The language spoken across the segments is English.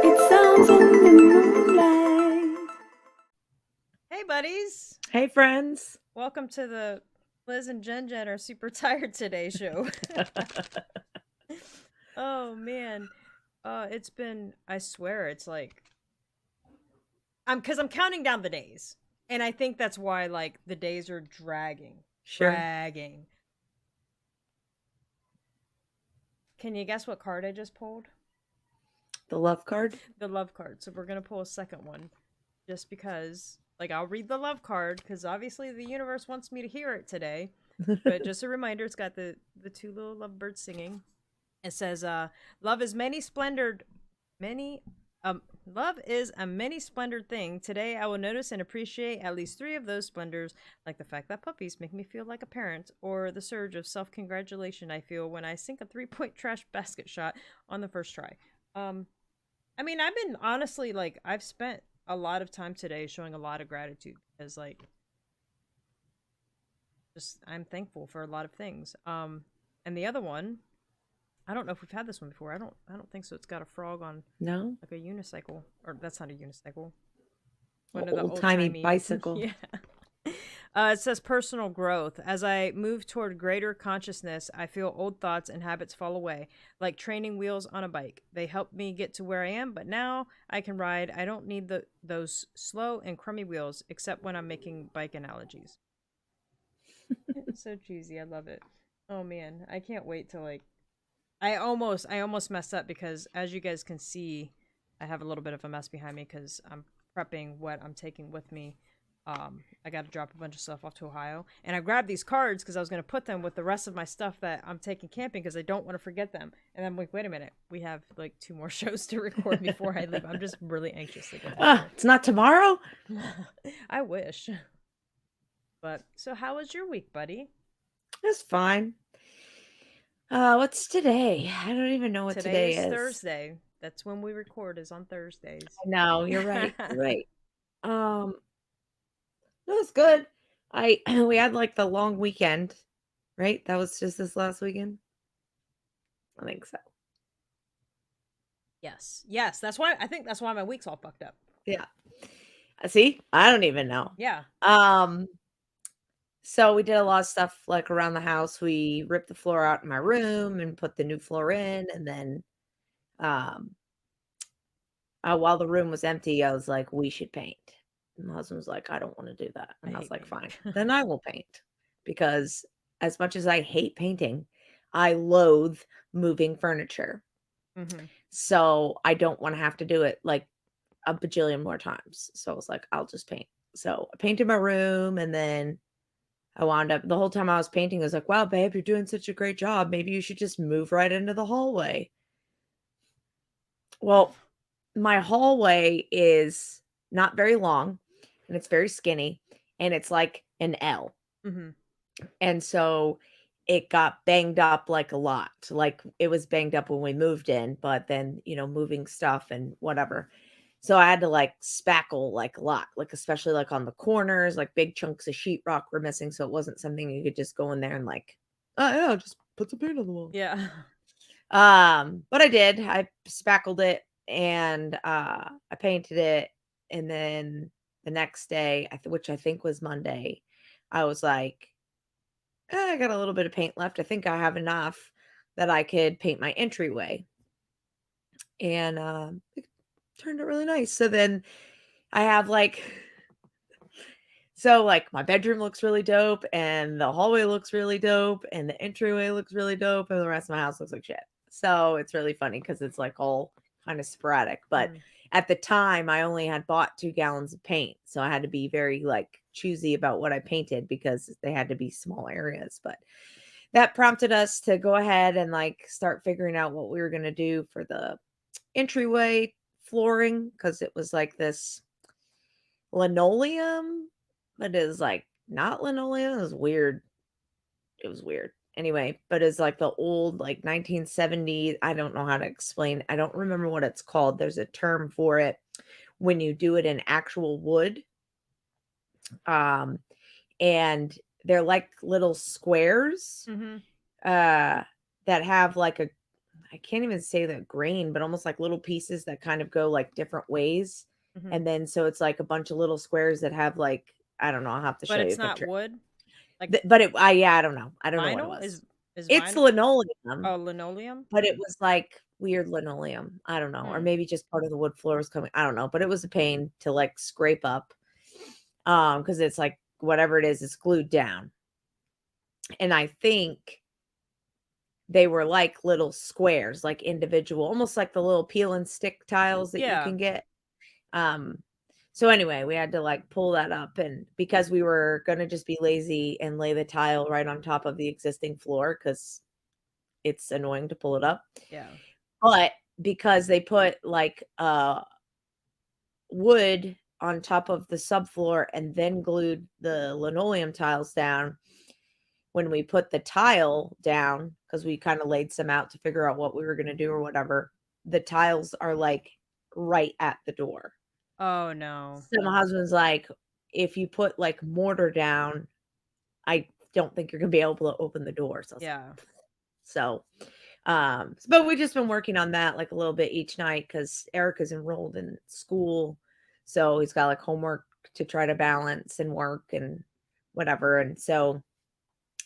It sounds in the moonlight. Hey, buddies. Hey, friends. Welcome to the Liz and Jen Jen are super tired today show. Oh, man. It's been, I swear, it's like, I'm counting down the days. And I think that's why, like, the days are dragging. Sure. Dragging. Can you guess what card I just pulled? The love card. The love card. So we're going to pull a second one. Just because, like, I'll read the love card, because obviously the universe wants me to hear it today. But just a reminder, it's got the two little lovebirds singing. It says, "Love is love is a many splendored thing. Today, I will notice and appreciate at least three of those splendors, like the fact that puppies make me feel like a parent, or the surge of self-congratulation I feel when I sink a three-point trash basket shot on the first try." I mean, I've been honestly like I've spent a lot of time today showing a lot of gratitude because like just I'm thankful for a lot of things. And the other one, I don't know if we've had this one before. I don't think so. It's got a frog on No. like a unicycle, or that's not a unicycle. One of the Old old timey timey. bicycle. Yeah. It says personal growth. As I move toward greater consciousness, I feel old thoughts and habits fall away, like training wheels on a bike. They help me get to where I am, but now I can ride. I don't need those slow and crummy wheels, except when I'm making bike analogies. It's so cheesy. I love it. Oh man, I can't wait to like. I almost messed up because, as you guys can see, I have a little bit of a mess behind me because I'm prepping what I'm taking with me. I got to drop a bunch of stuff off to Ohio, and I grabbed these cards because I was going to put them with the rest of my stuff that I'm taking camping because I don't want to forget them. And I'm like, wait a minute, we have like two more shows to record before I leave. I'm just really anxious to get out It's not tomorrow. there. I wish. But so, how was your week, buddy? It's fine. What's today? I don't even know what Today today is is. Thursday. That's when we record, is on Thursdays. No, you're right. You're right. Um, no, it's good. I we had like the long weekend, right? That was just this last weekend. I think so. Yes. Yes. That's why I think that's why my week's all fucked up. Yeah. See, I don't even know. Yeah. Um, so we did a lot of stuff like around the house. We ripped the floor out in my room and put the new floor in, and then um while the room was empty, I was like, "We should paint." And my husband was like, "I don't wanna do that." I And I was hate like, painting. "Fine, then I will paint." Because as much as I hate painting, I loathe moving furniture. Hmm. So I don't wanna have to do it, like, a bajillion more times. So I was like, "I'll just paint." So I painted my room, and then I wound up the whole time I was painting, I was like, "Wow, babe, you're doing such a great job. Maybe you should just move right into the hallway." Well, my hallway is not very long, and it's very skinny, and it's like an L. Hmm. And so it got banged up like a lot. Like it was banged up when we moved in, but then, moving stuff and whatever. So I had to like spackle like a lot, like especially like on the corners, like big chunks of sheetrock were missing. So it wasn't something you could just go in there and like, oh yeah, just put some paint on the wall. Yeah. But I did. I spackled it and I painted it, and then the next day, which I think was Monday, I was like, I got a little bit of paint left. I think I have enough that I could paint my entryway." And it turned out really nice. So then I have like so like my bedroom looks really dope, and the hallway looks really dope, and the entryway looks really dope, and the rest of my house looks like shit. So it's really funny because it's like all kind of sporadic. But Mm. at the time, I only had bought 2 gallons of paint. So I had to be very like choosy about what I painted because they had to be small areas. But that prompted us to go ahead and like start figuring out what we were going to do for the entryway flooring because it was like this. linoleum, but it was like not linoleum. It was weird. It was weird. Anyway, but it's like the old like 1970s. I don't know how to explain. I don't remember what it's called. There's a term for it when you do it in actual wood. Um, and they're like little squares Mhm. uh that have like a I can't even say the grain, but almost like little pieces that kind of go like different ways. Mhm. And then so it's like a bunch of little squares that have like I don't know, I'll have to But show you a it's not picture. wood? Like But it I yeah, I don't know. I don't know what it vinyl? was. Is It's vinyl? linoleum, Oh, linoleum? but it was like weird linoleum. I don't know, or Hmm. maybe just part of the wood floor was coming. I don't know, but it was a pain to like scrape up because it's like whatever it is, it's glued down. And I think they were like little squares, like individual, almost like the little peel and stick tiles that you Yeah. can get. Um, so anyway, we had to like pull that up and because we were gonna just be lazy and lay the tile right on top of the existing floor because it's annoying to pull it up. Yeah. But because they put like wood on top of the subfloor and then glued the linoleum tiles down, when we put the tile down, because we kind of laid some out to figure out what we were going to do or whatever, the tiles are like right at the door. Oh, no. So my husband's like, if you put like mortar down, I don't think you're going to be able to open the door. So I was like, Yeah. so, but we just been working on that like a little bit each night because Eric is enrolled in school. So he's got like homework to try to balance and work and whatever. And so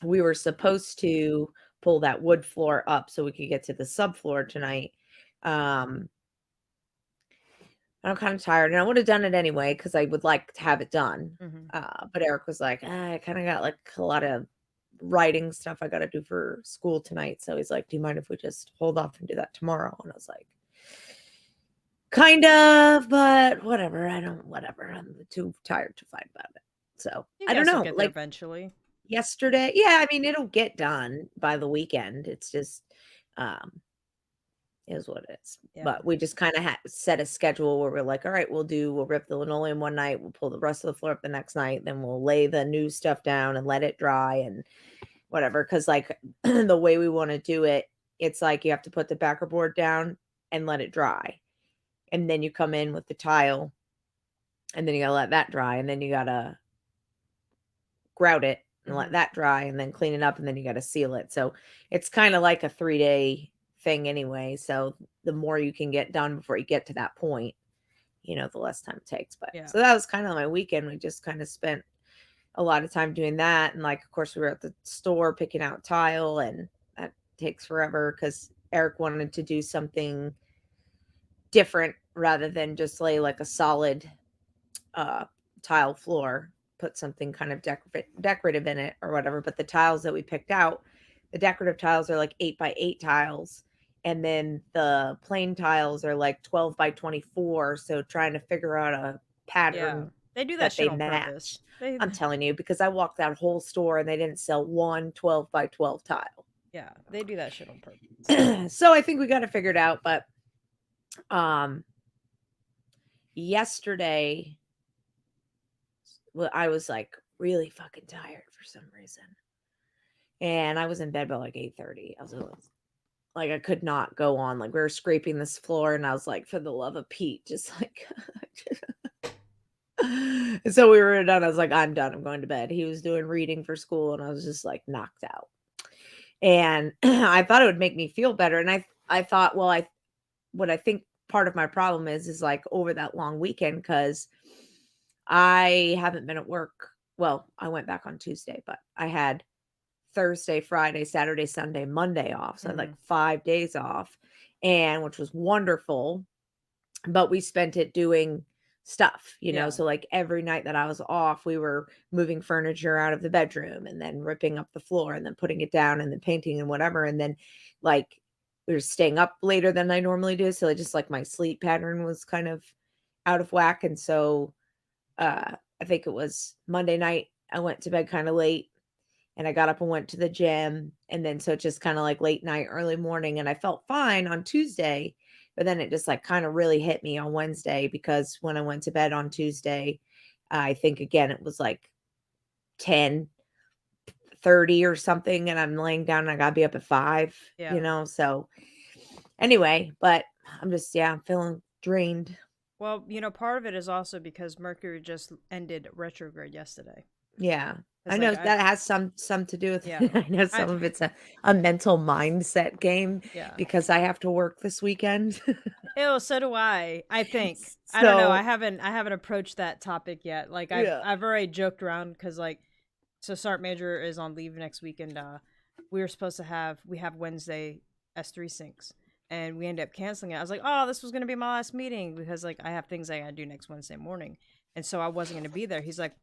we were supposed to pull that wood floor up so we could get to the subfloor tonight. Um, I'm kind of tired, and I would have done it anyway because I would like to have it done. Mhm. But Eric was like, I kind of got like a lot of writing stuff I got to do for school tonight. So he's like, do you mind if we just hold off and do that tomorrow? And I was like, kind of, but whatever. I don't, whatever. I'm too tired to fight about it. So You I don't guys will know. get there Like, eventually. yesterday, yeah, I mean, it'll get done by the weekend. It's just, um, is what it is. Yeah. But we just kinda set a schedule where we're like, "All right, we'll rip the linoleum one night, we'll pull the rest of the floor up the next night, then we'll lay the new stuff down and let it dry and whatever." Because like, the way we wanna do it, it's like you have to put the backer board down and let it dry, and then you come in with the tile, and then you gotta let that dry, and then you gotta grout it and let Mhm. that dry and then clean it up and then you got to seal it. So it's kind of like a 3-day thing anyway. So the more you can get done before you get to that point, the less time it takes. But Yeah. so that was kind of my weekend. We just kind of spent a lot of time doing that. And like, of course, we were at the store picking out tile and that takes forever because Eric wanted to do something different rather than just lay like a solid uh, tile floor, put something kind of decorative in it or whatever. But the tiles that we picked out, the decorative tiles are like 8 by 8 tiles. And then the plain tiles are like 12 by 24. So trying to figure out a Yeah. pattern They do that that shit they on purpose. match. They I'm telling you, because I walked that whole store and they didn't sell one 12 by 12 tile. yeah, they do that shit on purpose. So I think we got to figure it out. But um yesterday, well, I was like really fucking tired for some reason. And I was in bed by like 8:30. I was like, I could not go on. Like, we were scraping this floor, and I was like, for the love of Pete, just like. And so we were done. I was like, I'm done. I'm going to bed. He was doing reading for school, and I was just like knocked out. And I thought it would make me feel better. And I thought, well, what I think part of my problem is like over that long weekend because I haven't been at work. Well, I went back on Tuesday, but I had Thursday, Friday, Saturday, Sunday, Monday off. So I had like Mhm. 5 days off and which was wonderful, but we spent it doing stuff, Yeah. so like every night that I was off, we were moving furniture out of the bedroom and then ripping up the floor and then putting it down and then painting and whatever. And then like we were staying up later than I normally do. So just like my sleep pattern was kind of out of whack. And so I think it was Monday night, I went to bed kind of late and I got up and went to the gym. And then so it's just kind of like late night, early morning. And I felt fine on Tuesday, but then it just like kind of really hit me on Wednesday because when I went to bed on Tuesday, I think again it was like 10:30 or something, and I'm laying down and I gotta be up at 5, Yeah. so anyway, but I'm just yeah, I'm feeling drained. Well, part of it is also because Mercury just ended retrograde yesterday. Yeah. I Because know like I that has some to do with yeah. it. I know I some of it's a mental mindset game yeah. because I have to work this weekend. Ew, so do I. I think. I don't know. I So, haven't approached that topic yet. Like I've yeah. I've already joked around because like so Sergeant Major is on leave next week, and we were supposed to have Wednesday S3 syncs, and we ended up canceling it. I was like, oh, this was gonna be my last meeting because like I have things I gotta do next Wednesday morning, and so I wasn't gonna be there. He's like,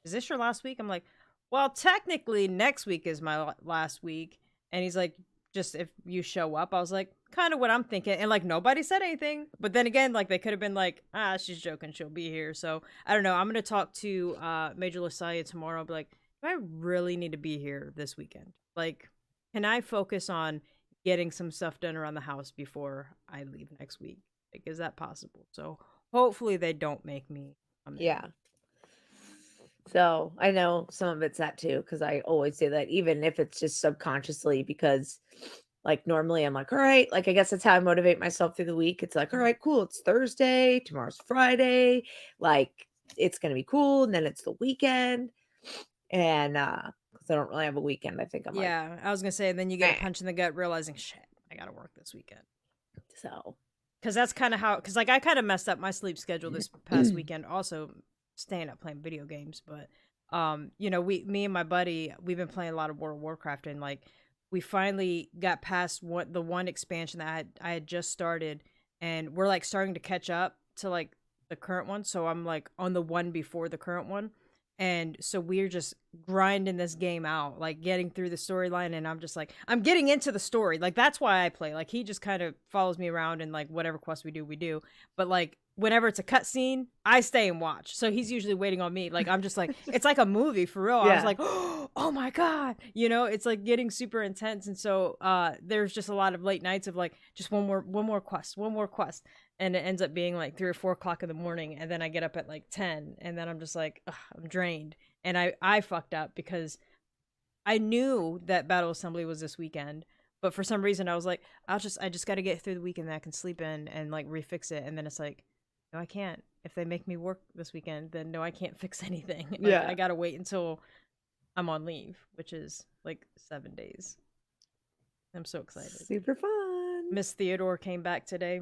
is this your last week? I'm like, well, technically next week is my last week. And he's like, just if you show up. I was like, kind of what I'm thinking. And like, nobody said anything. But then again, like, they could have been like, she's joking. She'll be here. So I don't know. I'm going to talk to Major Lasalia tomorrow. I'll be like, do I really need to be here this weekend? Like, can I focus on getting some stuff done around the house before I leave next week? Like, is that possible? So hopefully they don't make me come in. Yeah. So, I know some of it's that too because I always say that even if it's just subconsciously because like normally I'm like, all right, like I guess that's how I motivate myself through the week. It's like, all right, cool, it's Thursday, tomorrow's Friday, like it's gonna be cool, and then it's the weekend. And because I don't really have a weekend, I think I'm like, Yeah, I was gonna say, and then you get a meh. punch in the gut, realizing, shit, I gotta work this weekend. So Because that's kind of how, because like I kind of messed up my sleep schedule this past weekend, also staying up playing video games. But, me and my buddy, we've been playing a lot of World of Warcraft, and like we finally got past the one expansion that I had just started, and we're like starting to catch up to like the current one. So I'm like on the one before the current one. And so we're just grinding this game out, like getting through the storyline. And I'm just like, I'm getting into the story. Like, that's why I play. Like, he just kind of follows me around and, like, whatever quest we do, we do. But, like, whenever it's a cutscene, I stay and watch. So he's usually waiting on me. Like, I'm just like, it's like a movie for real. I was yeah, like, oh my God. It's like getting super intense. And so there's just a lot of late nights of, like, just one more quest, one more quest. And it ends up being like 3 or 4 o'clock in the morning, and then I get up at like 10, and then I'm just like, ugh, I'm drained. And I fucked up because I knew that Battle Assembly was this weekend, but for some reason I was like, I just got to get through the weekend that I can sleep in and like refix it. And then it's like, no, I can't. If they make me work this weekend, then no, I can't fix anything. Like, I yeah, gotta wait until I'm on leave, which is like 7 days. I'm so excited. super fun. Miss Theodore came back today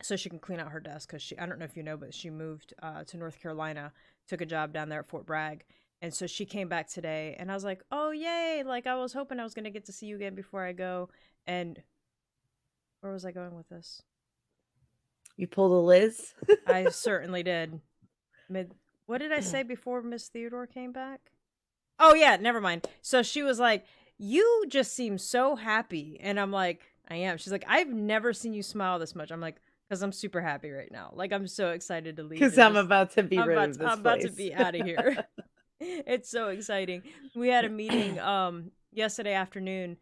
so she can clean out her desk because I don't know if you know, but she moved to North Carolina, took a job down there at Fort Bragg. And so she came back today, and I was like, oh, yay. Like, I was hoping I was going to get to see you again before I go. And where was I going with this? You pulled a Liz. I certainly did. What did I say before Miss Theodore came back? Oh, yeah, never mind. So she was like, you just seem so happy. And I'm like, I am. She's like, I've never seen you smile this much. I'm like, because I'm super happy right now. Like, I'm so excited to leave. Because And I'm just, about to be rid of this I'm about to place. be out of here. It's so exciting. We had a meeting yesterday afternoon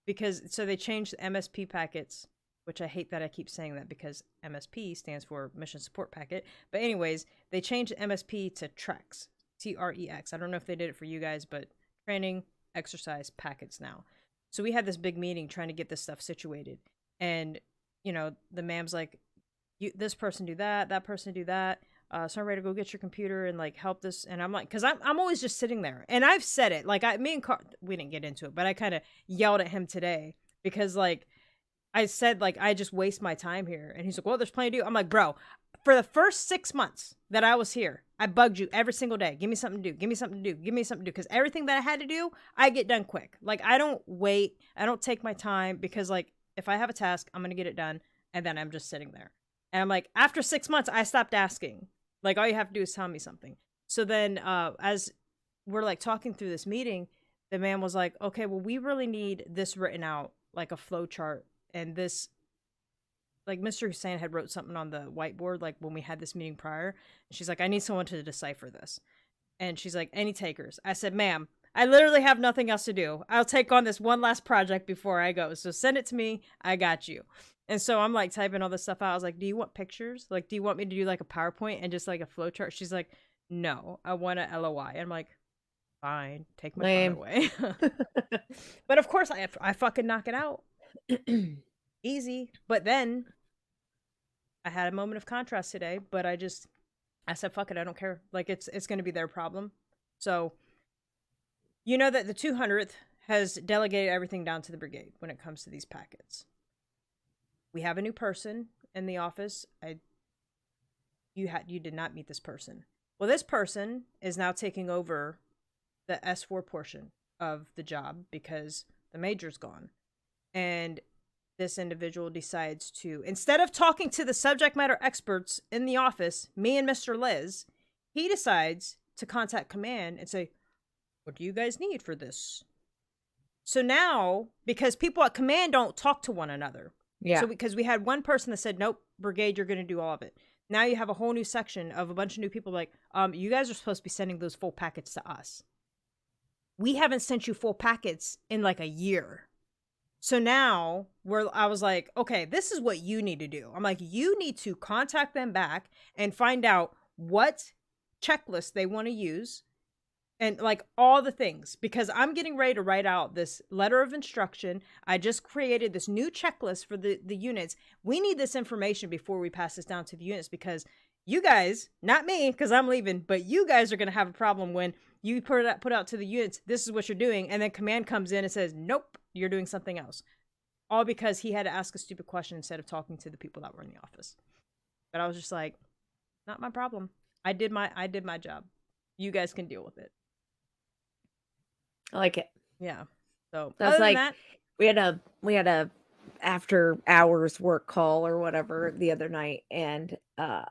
because so they changed the MSP packets, which I hate that I keep saying that because MSP stands for Mission Support Packet. But anyways, they changed MSP to TREX, TREX. I don't know if they did it for you guys, but training exercise packets now. So we had this big meeting trying to get this stuff situated. And, the ma'am's like, this person do that person do that. So I'm ready to go get your computer and like help this. And I'm like, because I'm always just sitting there. And I've said it. Like, me and Carl, we didn't get into it, but I kind of yelled at him today because like, I said, like, I just waste my time here. And he's like, well, there's plenty to do. I'm like, bro, for the first 6 months that I was here, I bugged you every single day. Give me something to do. Give me something to do. Give me something to do. Because everything that I had to do, I get done quick. Like, I don't wait. I don't take my time because, like, if I have a task, I'm going to get it done. And then I'm just sitting there. And I'm like, after 6 months, I stopped asking. Like, all you have to do is tell me something. So then as we're, like, talking through this meeting, the man was like, okay, well, we really need this written out, like a flow chart. And this, like, Mr. Hussein had wrote something on the whiteboard, like, when we had this meeting prior. And she's like, I need someone to decipher this. And she's like, any takers? I said, ma'am, I literally have nothing else to do. I'll take on this one last project before I go. So send it to me. I got you. And so I'm, like, typing all this stuff out. I was like, do you want pictures? Like, do you want me to do, like, a PowerPoint and just, like, a flow chart? She's like, no, I want a LOI. And I'm like, fine, take my phone Lame. away. But of course, I fucking knock it out easy. But then I had a moment of contrast today. But I said, fuck it, I don't care. Like it's going to be their problem. So you know that the 200th has delegated everything down to the brigade when it comes to these packets. We have a new person in the office. You did not meet this person. Well, this person is now taking over the S4 portion of the job because the major's gone. And this individual decides to, instead of talking to the subject matter experts in the office, me and Mr. Liz, he decides to contact command and say, what do you guys need for this? So now, because people at command don't talk to one another. Yeah. So because we had one person that said, nope, brigade, you're going to do all of it. Now you have a whole new section of a bunch of new people like, you guys are supposed to be sending those full packets to us. We haven't sent you full packets in like a year. So now I was like, okay, this is what you need to do. I'm like, you need to contact them back and find out what checklist they want to use and like all the things, because I'm getting ready to write out this letter of instruction. I just created this new checklist for the units. We need this information before we pass this down to the units, because you guys, not me, because I'm leaving, but you guys are going to have a problem when you put out to the units, this is what you're doing, and then command comes in and says, nope, you're doing something else. All because he had to ask a stupid question instead of talking to the people that were in the office. But I was just like, not my problem. I did my job. You guys can deal with it. I like it. Yeah. So That's other like than that, we had a after hours work call or whatever the other night, and the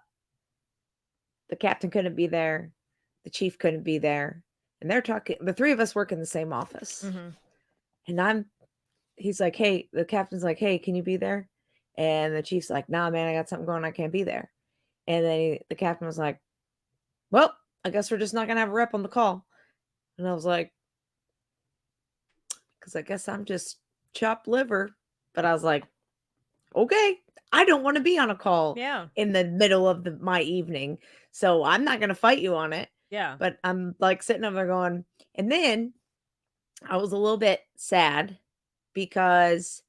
captain couldn't be there, the chief couldn't be there, and they're talking. The three of us work in the same office, and he's like, "Hey," the captain's like, "Hey, can you be there?" And the chief's like, "Nah, man, I got something going. I can't be there." And then the captain was like, "Well, I guess we're just not gonna have a rep on the call." And I was like, "Because I guess I'm just chopped liver." But I was like, "Okay, I don't want to be on a call yeah, in the middle of my evening, so I'm not gonna fight you on it." yeah, But I'm like sitting over there going, and then I was a little bit sad because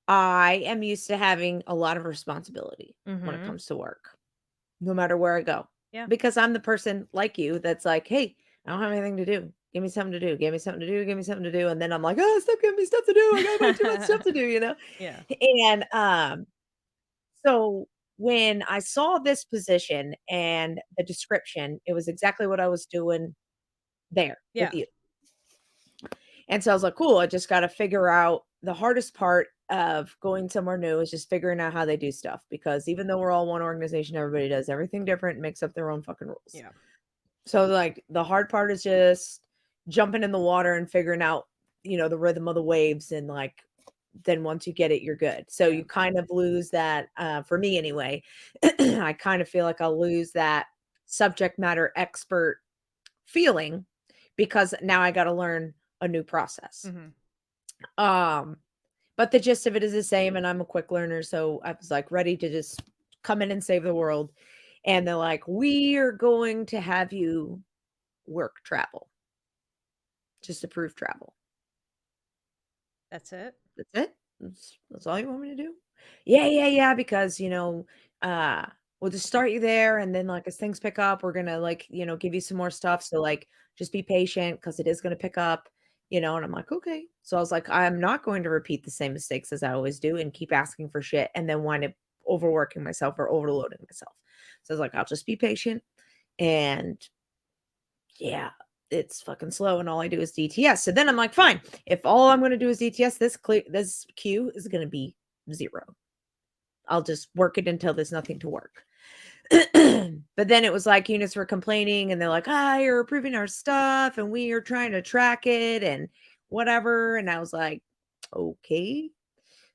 I am used to having a lot of responsibility when it comes to work, no matter where I go. yeah, Because I'm the person like you that's like, "Hey, I don't have anything to do. Give me something to do. Give me something to do. Give me something to do." And then I'm like, "Oh, stop giving me stuff to do. I got way too much stuff to do," you know? yeah, And so when I saw this position and the description, it was exactly what I was doing there yeah, with you. And so I was like, cool, I just got to figure out the hardest part of going somewhere new is just figuring out how they do stuff, because even though we're all one organization, everybody does everything different, makes up their own fucking rules. yeah, So like the hard part is just jumping in the water and figuring out, the rhythm of the waves, and like then once you get it, you're good. So yeah. you kind of lose that, for me anyway. I kind of feel like I'll lose that subject matter expert feeling because now I got to learn a new process. Um, but the gist of it is the same, and I'm a quick learner, so I was like ready to just come in and save the world. And they're like, "We are going to have you work travel, just approved travel." That's it. That's it? That's all you want me to do? Yeah, yeah, yeah, because, we'll just start you there, and then, like, as things pick up, we're gonna, like, give you some more stuff, so, like, just be patient because it is gonna pick up, and I'm like, "Okay." So I was like, "I'm not going to repeat the same mistakes as I always do and keep asking for shit and then wind up overworking myself or overloading myself." So I was like, "I'll just be patient," and yeah, it's fucking slow, and all I do is DTS. So then I'm like, fine. If all I'm gonna do is DTS, this queue is gonna be 0. I'll just work it until there's nothing to work. But then it was like units were complaining, and they're like, you're approving our stuff and we are trying to track it and whatever. And I was like, okay.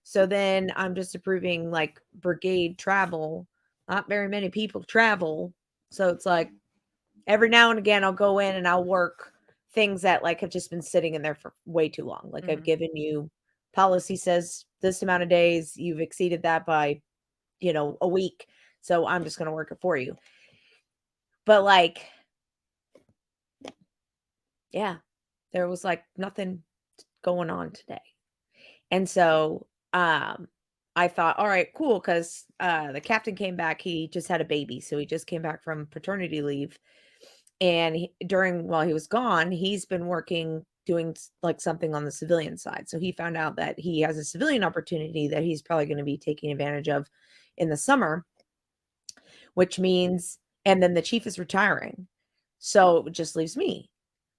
So then I'm just approving like brigade travel. Not very many people travel. So it's like every now and again I'll go in and I'll work things that like have just been sitting in there for way too long. Like I've given you policy says this amount of days, you've exceeded that by, a week. So I'm just going to work it for you. But, like, yeah, there was, like, nothing going on today. And so, I thought, "All right, cool," 'cause, the captain came back, he just had a baby, so he just came back from paternity leave, and while he was gone, he's been working doing like something on the civilian side. So he found out that he has a civilian opportunity that he's probably going to be taking advantage of in the summer, which means, and then the chief is retiring. So it just leaves me.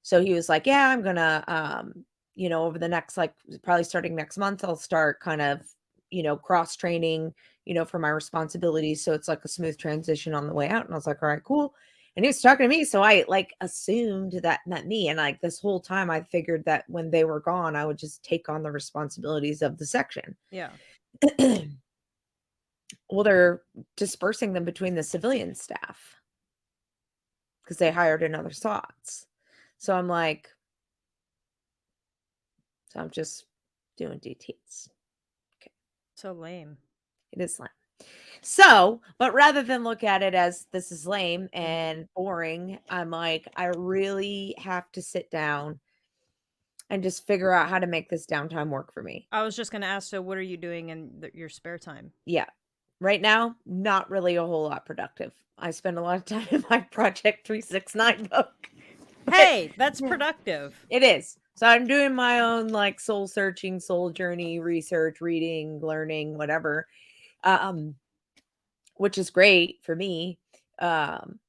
So he was like, "Yeah, I'm gonna, over the next, like, probably starting next month, I'll start kind of, cross training, for my responsibilities. So it's like a smooth transition on the way out." And I was like, "All right, cool." And he was talking to me. So I like assumed that meant me. And like this whole time, I figured that when they were gone, I would just take on the responsibilities of the section. Yeah. Well, they're dispersing them between the civilian staff because they hired another SOTS. So I'm like, so I'm just doing DTs. Okay. So lame. It is lame. So, but rather than look at it as this is lame and boring, I'm like, I really have to sit down and just figure out how to make this downtime work for me. I was just gonna ask, so what are you doing in your spare time? Yeah. Right now, not really a whole lot productive. I spend a lot of time in my Project 369 book. Hey, that's productive. It is. So I'm doing my own like soul searching, soul journey, research, reading, learning, whatever. Um, which is great for me. Um,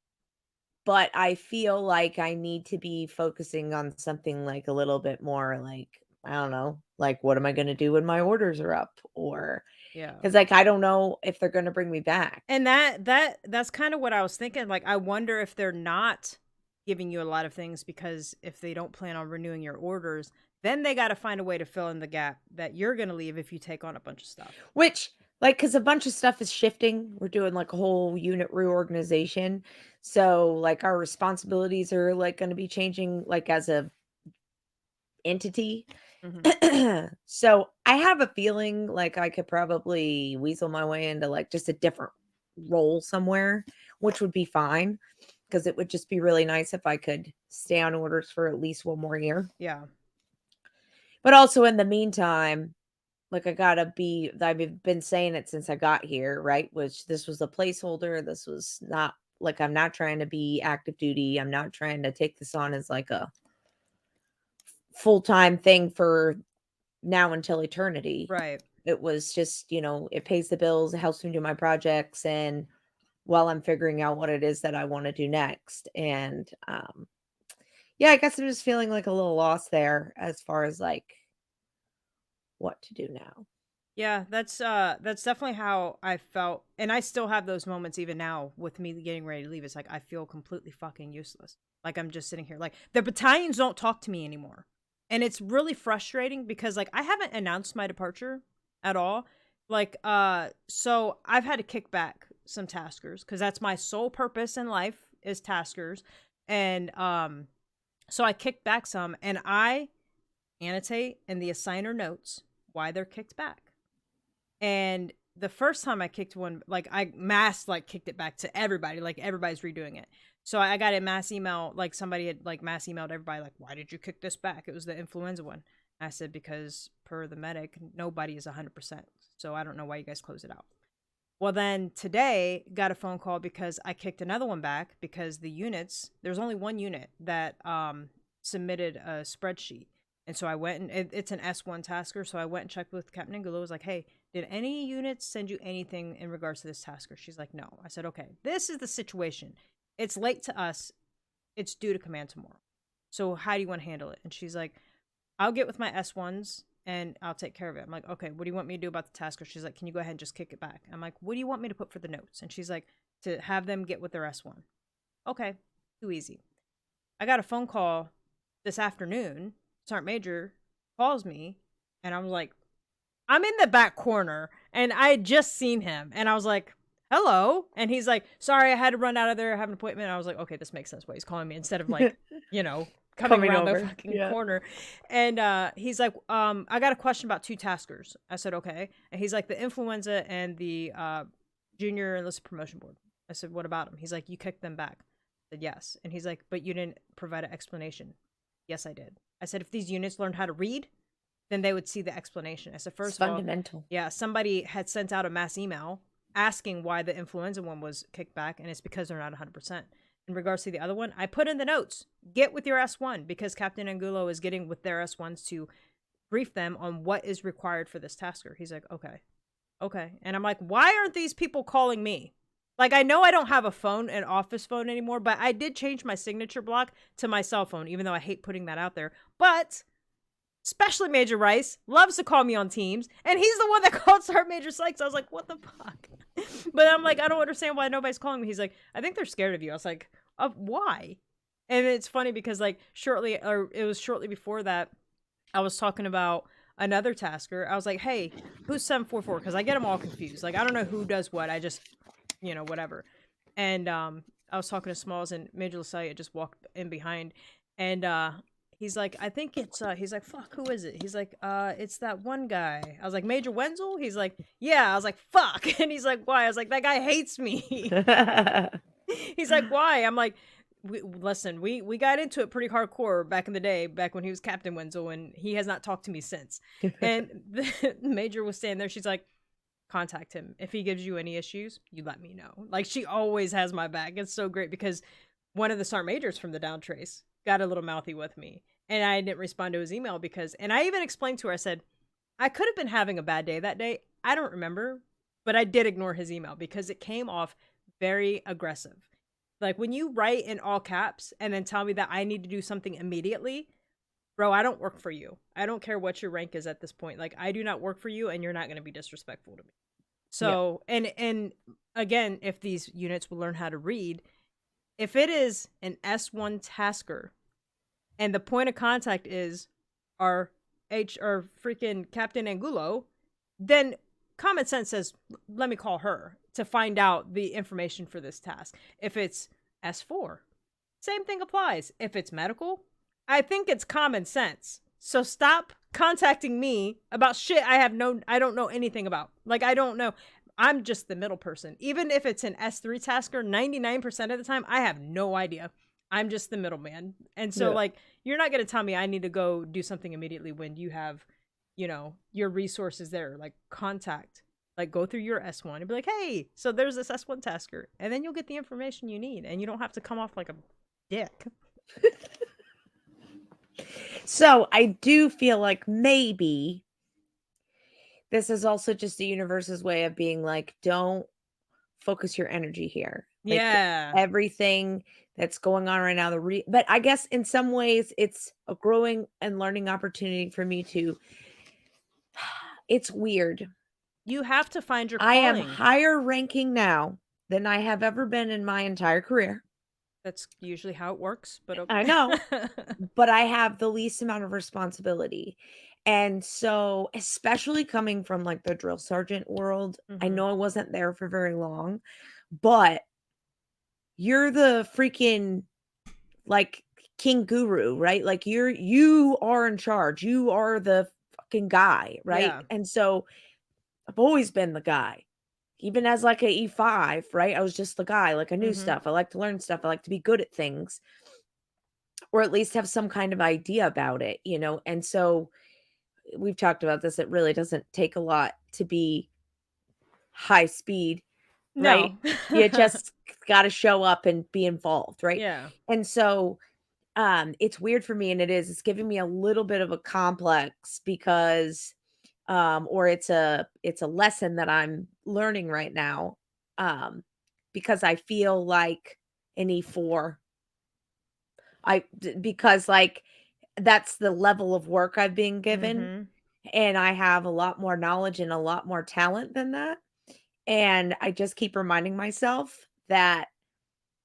but I feel like I need to be focusing on something like a little bit more like, I don't know, like what am I going to do when my orders are up? Or Yeah. because like I don't know if they're going to bring me back. And that's kind of what I was thinking. Like, I wonder if they're not giving you a lot of things because if they don't plan on renewing your orders, then they got to find a way to fill in the gap that you're going to leave if you take on a bunch of stuff. Which, like, because a bunch of stuff is shifting. We're doing like a whole unit reorganization. So like our responsibilities are like going to be changing like as a entity. Hmm. So I have a feeling like I could probably weasel my way into like just a different role somewhere, which would be fine because it would just be really nice if I could stay on orders for at least one more year. Yeah. But also in the meantime, like I've been saying it since I got here, right? Which this was a placeholder. This was not like I'm not trying to be active duty. I'm not trying to take this on as like a full-time thing for now until eternity. Right. It was just, it pays the bills, it helps me do my projects, and while I'm figuring out what it is that I want to do next. And yeah, I guess I'm just feeling like a little lost there as far as like what to do now. Yeah, that's definitely how I felt. And I still have those moments even now with me getting ready to leave. It's like I feel completely fucking useless. Like I'm just sitting here. Like the battalions don't talk to me anymore. And it's really frustrating because like I haven't announced my departure at all. Like so I've had to kick back some taskers because that's my sole purpose in life is taskers. And so I kicked back some and I annotate in the assigner notes why they're kicked back. And the first time I kicked one, like I mass like kicked it back to everybody, like everybody's redoing it. So I got a mass email, like somebody had like mass emailed everybody, like, why did you kick this back? It was the influenza one. I said, because per the medic, nobody is 100%. So I don't know why you guys closed it out. Well, then today got a phone call because I kicked another one back because the units, there's only one unit that submitted a spreadsheet. And so I went and it's an S1 tasker. So I went and checked with Captain Angulo. I was like, hey, did any units send you anything in regards to this tasker? She's like, no. I said, okay, this is the situation. It's late to us. It's due to command tomorrow. So how do you want to handle it? And she's like, I'll get with my S1s and I'll take care of it. I'm like, okay, what do you want me to do about the tasker? She's like, can you go ahead and just kick it back? I'm like, what do you want me to put for the notes? And she's like, to have them get with their S1. Okay, too easy. I got a phone call this afternoon. Sergeant Major calls me and I was like, I'm in the back corner and I had just seen him and I was like, hello. And he's like, sorry, I had to run out of there, have an appointment. And I was like, okay, this makes sense why he's calling me instead of like, coming around the fucking corner. And he's like, I got a question about two taskers. I said, okay. And he's like, the influenza and the junior enlisted promotion board. I said, what about them? He's like, you kicked them back. I said, yes. And he's like, but you didn't provide an explanation. Yes, I did. I said, if these units learned how to read, then they would see the explanation. I said, It's first of all, fundamental. yeah, somebody had sent out a mass email asking why the influenza one was kicked back, and it's because they're not 100%. In regards to the other one, I put in the notes, get with your S1, because Captain Angulo is getting with their S1s to brief them on what is required for this tasker. He's like, okay, okay. And I'm like, why aren't these people calling me? Like, I know I don't have a phone, an office phone anymore, but I did change my signature block to my cell phone, even though I hate putting that out there. But especially Major Rice loves to call me on Teams, and he's the one that called Sergeant Major Sykes. I was like, what the fuck? But I'm like, I don't understand why nobody's calling me. He's like, I think they're scared of you. I was like, why? And it's funny because like it was shortly before that, I was talking about another tasker. I was like, hey, who's 744? Because I get them all confused. Like, I don't know who does what. I just, whatever. And I was talking to Smalls, and Major LaSalle just walked in behind, and he's like, I think it's he's like, fuck, who is it? He's like, it's that one guy. I was like, Major Wenzel? He's like, yeah. I was like, fuck. And he's like, why? I was like, that guy hates me. He's like, why? I'm like, listen, we got into it pretty hardcore back in the day, back when he was Captain Wenzel, and he has not talked to me since. And the Major was standing there. She's like, contact him. If he gives you any issues, you let me know. Like, she always has my back. It's so great because one of the Sergeant Majors from the down trace got a little mouthy with me, and I didn't respond to his email and I even explained to her, I said, I could have been having a bad day that day. I don't remember, but I did ignore his email because it came off very aggressive. Like, when you write in all caps and then tell me that I need to do something immediately, bro, I don't work for you. I don't care what your rank is at this point. Like, I do not work for you, and you're not going to be disrespectful to me. So, yep. And again, if these units will learn how to read, if it is an S1 tasker and the point of contact is our freaking Captain Angulo, then common sense says, let me call her to find out the information for this task. If it's S4, same thing applies. If it's medical, I think it's common sense. So stop contacting me about shit I don't know anything about. Like, I don't know. I'm just the middle person. Even if it's an S3 tasker, 99% of the time, I have no idea. I'm just the middleman. And so, like, you're not going to tell me I need to go do something immediately when you have, your resources there. Like, contact. Like, go through your S1 and be like, hey, so there's this S1 tasker. And then you'll get the information you need. And you don't have to come off like a dick. So I do feel like maybe this is also just the universe's way of being like, don't focus your energy here. Like, yeah. everything that's going on right now, but I guess in some ways it's a growing and learning opportunity for me to, it's weird. You have to find your I am calling. higher ranking now than I have ever been in my entire career. That's usually how it works, but okay. I know, but I have the least amount of responsibility. And so, especially coming from like the drill sergeant world, I know I wasn't there for very long, but you're the freaking like king guru, right? Like, you are in charge. You are the fucking guy, right? Yeah. And so I've always been the guy. Even as like a E5, right? I was just the guy. Like, I knew stuff. I like to learn stuff. I like to be good at things, or at least have some kind of idea about it, And so we've talked about this. It really doesn't take a lot to be high speed, right? No. You just got to show up and be involved, right? Yeah. And so it's weird for me, and it's giving me a little bit of a complex because or it's a lesson that I'm learning right now, because I feel like an E4. Because like that's the level of work I've been given, and I have a lot more knowledge and a lot more talent than that. And I just keep reminding myself that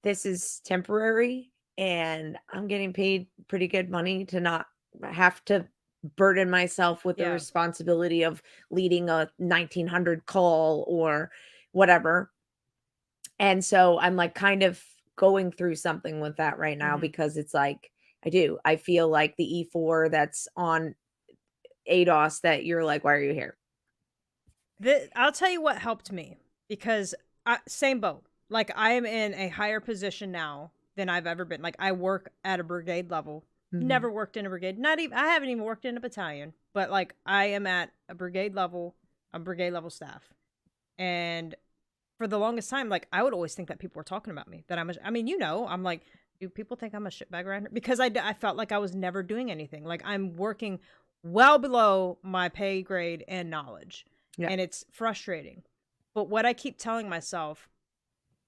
this is temporary, and I'm getting paid pretty good money to not have to burden myself with the responsibility of leading a 1900 call or whatever. And so I'm like kind of going through something with that right now, because it's like I feel like the E4 that's on ADOS that you're like, why are you here? I'll tell you what helped me, because same boat. Like, I am in a higher position now than I've ever been. Like, I work at a brigade level. Mhm. Never worked in a brigade. Not even I haven't even worked in a battalion, but like I am at a brigade level, a brigade level staff. And for the longest time, like I would always think that people were talking about me. That I mean, I'm like, do people think I'm a shitbag around here? Because I felt like I was never doing anything. Like I'm working well below my pay grade and knowledge. Yeah. And it's frustrating. But what I keep telling myself,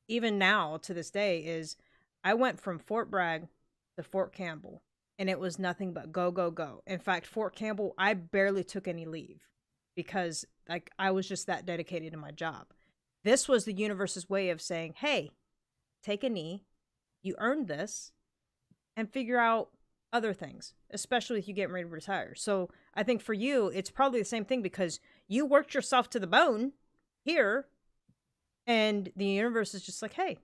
even now to this day, is I went from Fort Bragg to Fort Campbell, and it was nothing but go, go, go. In fact, Fort Campbell, I barely took any leave because like I was just that dedicated to my job. This was the universe's way of saying, hey, take a knee, you earned this, and figure out other things, especially if you get ready to retire. So I think for you, it's probably the same thing because you worked yourself to the bone here, and the universe is just like, hey,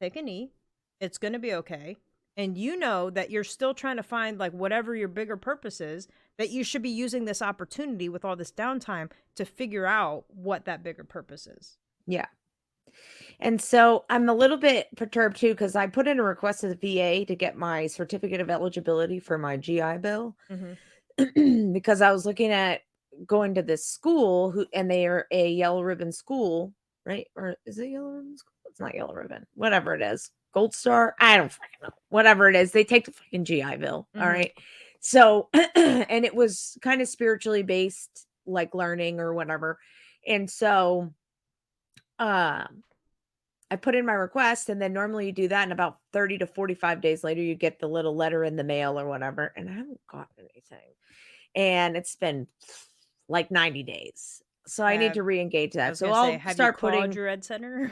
take a knee. It's going to be okay. And you know that you're still trying to find like whatever your bigger purpose is, that you should be using this opportunity with all this downtime to figure out what that bigger purpose is. Yeah. And so I'm a little bit perturbed too because I put in a request to the VA to get my certificate of eligibility for my GI Bill Mm-hmm. because I was looking at going to this school and they are a yellow ribbon school, right? Or is it yellow ribbon school? It's not yellow ribbon, whatever it is. Gold star. I don't fucking know. Whatever it is, they take the fucking GI Bill. All Mm-hmm. right. So, and it was kind of spiritually based, like learning or whatever. And so, um, I put in my request, and then normally you do that, and about 30 to 45 days later, you get the little letter in the mail or whatever, and I haven't gotten anything. And it's been like 90 days. So I need Have to re-engage I that. was So gonna say, I'll have you start called putting your ed center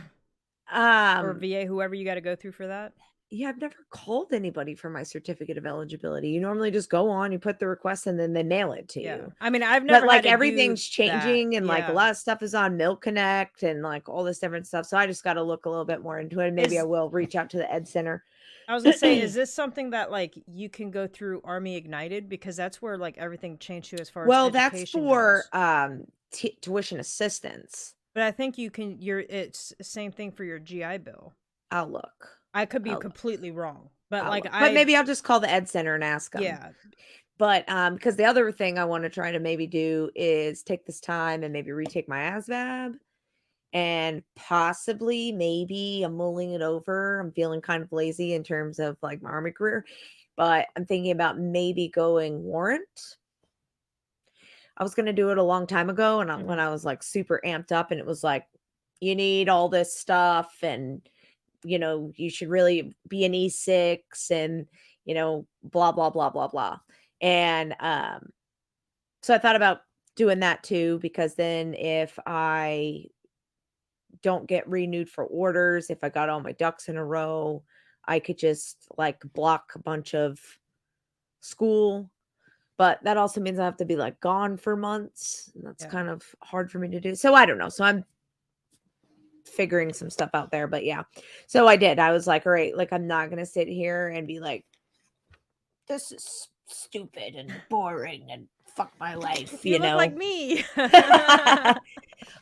or um VA, whoever you got to go through for that? yeah, I've never called anybody for my certificate of eligibility. You normally just go on, you put the request, and then they mail it to Yeah, you. I mean, I've But, never had like, to do everything's that. changing and, like, a Yeah, lot of stuff is on Milk Connect and, like, all this different stuff, so I just gotta look a little bit more into it, and maybe I is will reach out to the ed center. I was gonna say, is this something that like you can go through Army Ignited because that's where like everything changed to as far as Well, that's education for, goes. tuition assistance. But I think you can. It's the same thing for your GI Bill. I'll look. I could be I'll look. completely wrong, but I'll like look. But I, maybe I'll just call the ed center and ask them. yeah, But, because the other thing I wanna try to maybe do is take this time and maybe retake my ASVAB and possibly, maybe I'm mulling it over. I'm feeling kind of lazy in terms of, like, my Army career, but I'm thinking about maybe going warrant. I was gonna do it a long time ago, and hmm when I was, like, super amped up, and it was like, "You need all this stuff, and, you should really be an E6 and, blah, blah, blah, blah, blah." And, so I thought about doing that too, because then if I don't get renewed for orders, if I got all my ducks in a row, I could just, like, block a bunch of school. But that also means I have to be, like, gone for months, and that's yeah. kind of hard for me to do. So I don't know. So I'm figuring some stuff out there, but yeah. So I did. I was like, "All right, like, I'm not gonna sit here and be like, 'This is stupid and boring and fuck my life,'" You you look like know? me.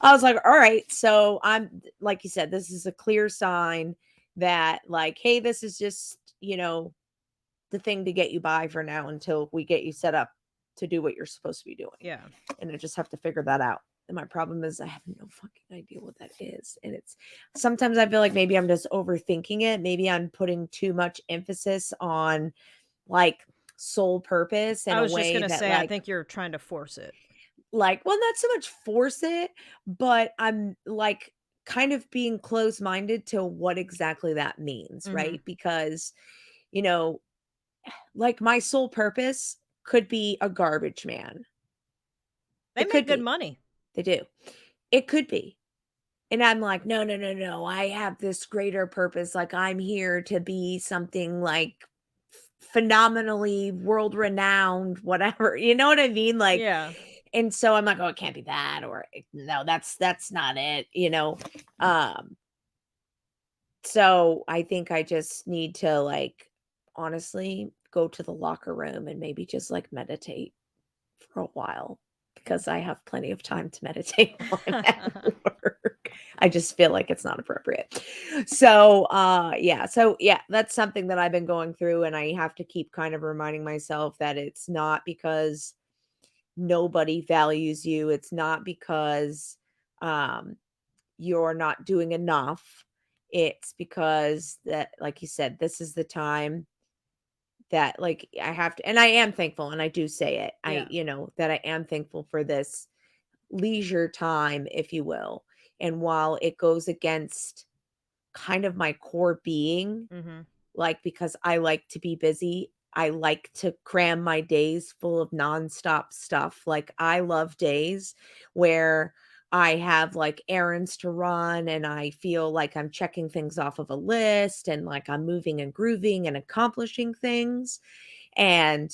I was like, "All right." So I'm like you said, this is a clear sign that, like, "Hey, this is just, the thing to get you by for now until we get you set up to do what you're supposed to be doing." Yeah, And I just have to figure that out. And my problem is I have no fucking idea what that is. And it's sometimes I feel like maybe I'm just overthinking it. Maybe I'm putting too much emphasis on, like, sole purpose in I a was just way gonna that, say, I like, think you're trying to force it. well, not so much force it, but I'm, like, kind of being closed-minded to what exactly that means, hmm right? Because, you know, like, my sole purpose could be a garbage man. They It could make good be. money. They do. It could be. And I'm like, "No, no, no, no. I have this greater purpose. Like, I'm here to be something, like, phenomenally world renowned, whatever." You know what I mean? Like, Yeah, and so I'm like, "Oh, it can't be that," or "No, that's not it." Um, so I think I just need to, like, honestly go to the locker room and maybe just, like, meditate for a while because I have plenty of time to meditate while I'm at work. I just feel like it's not appropriate. So, yeah, that's something that I've been going through, and I have to keep kind of reminding myself that it's not because nobody values you. It's not because um you're not doing enough. It's because that, like you said, this is the time that, like, I have to, and I am thankful, and I do say it. Yeah. That I am thankful for this leisure time, if you will. And while it goes against kind of my core being, Mhm. like, because I like to be busy, I like to cram my days full of nonstop stuff. Like, I love days where I have, like, errands to run and I feel like I'm checking things off of a list and, like, I'm moving and grooving and accomplishing things. And,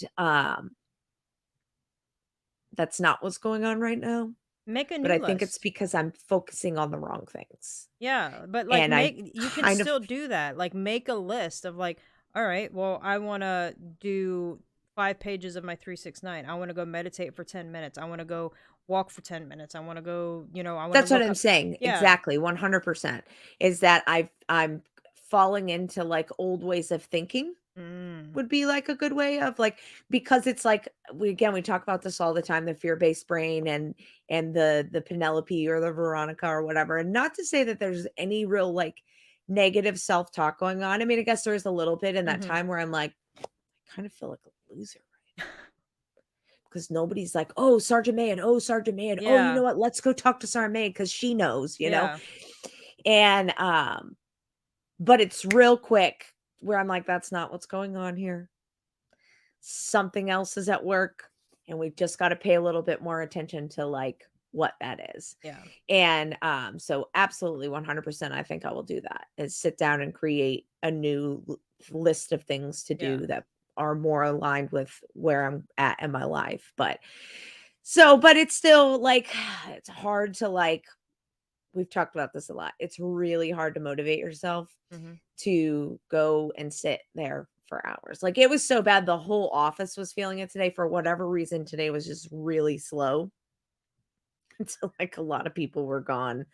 that's not what's going on right now. Make a But new I think it's list. because I'm focusing on the wrong things. Yeah, but like And I make you can kind of still do that. Like make a list of like, all right, well, I want to do 5 pages of my 369. I want to go meditate for 10 minutes. I want to go walk for 10 minutes. I want to go, I want to that's what look I'm up. saying. Yeah. Exactly, 100%. Is that I'm falling into, like, old ways of thinking Mm. would be, like, a good way of, like, because it's like we talk about this all the time, the fear-based brain and the Penelope or the Veronica or whatever, and not to say that there's any real, like, negative self-talk going on. I mean, I guess there is a little bit in that Mhm. time where I'm like, "I kind of feel like a loser." Because nobody's like, "Oh, Sergeant Maid. Oh, Sergeant Maid. Oh, you Yeah. know what? Let's go talk to Sergeant Maid because she knows," you know? Yeah. And, but it's real quick where I'm like, "That's not what's going on here. Something else is at work, and we've just gotta pay a little bit more attention to, like, what that is." Yeah. And, so absolutely 100%, I think I will do that, is sit down and create a new list of things to Yeah. do that are more aligned with where I'm at in my life. But it's still like, it's hard to, like, we've talked about this a lot. It's really hard to motivate yourself Mhm. to go and sit there for hours. Like, it was so bad, the whole office was feeling it today. For whatever reason, today was just really slow until, like, a lot of people were gone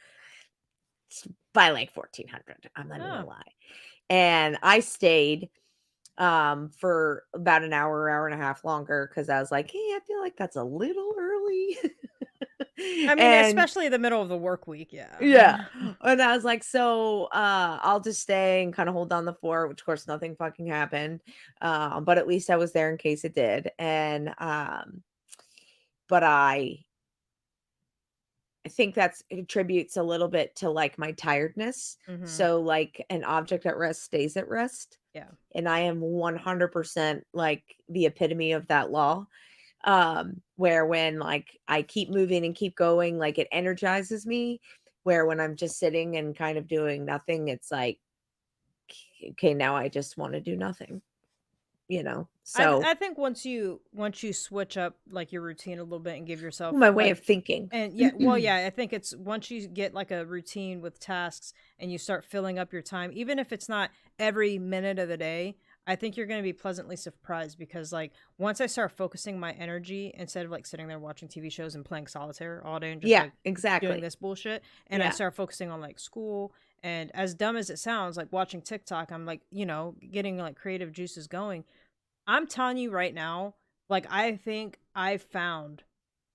by, like, 1400. I'm not even gonna Oh. lie. And I stayed for about an hour and a half longer because I was like, "Hey, I feel like that's a little early." I mean, And especially the middle of the work week, yeah. yeah. And I was like, "So, I'll just stay and kinda hold down the fort," which of course nothing fucking happened. But at least I was there in case it did. And but I think that's it attributes a little bit to, like, my tiredness. Mhm. So, like, an object at rest stays at rest, Yeah. and I am 100% like the epitome of that law. Where when, like, I keep moving and keep going, like, it energizes me, where when I'm just sitting and kind of doing nothing, it's like, okay, now I just want to do nothing, you know? So I think once you switch up like your routine a little bit and give yourself my way like of thinking. and yeah, well, yeah, I think it's once you get like a routine with tasks and you start filling up your time, even if it's not every minute of the day, I think you're going to be pleasantly surprised because like once I start focusing my energy instead of like sitting there watching TV shows and playing solitaire all day and just Yeah, like doing exactly. this bullshit and I Yeah. start focusing on like school and as dumb as it sounds like watching TikTok, I'm like, getting like creative juices going. I'm telling you right now, like I think I found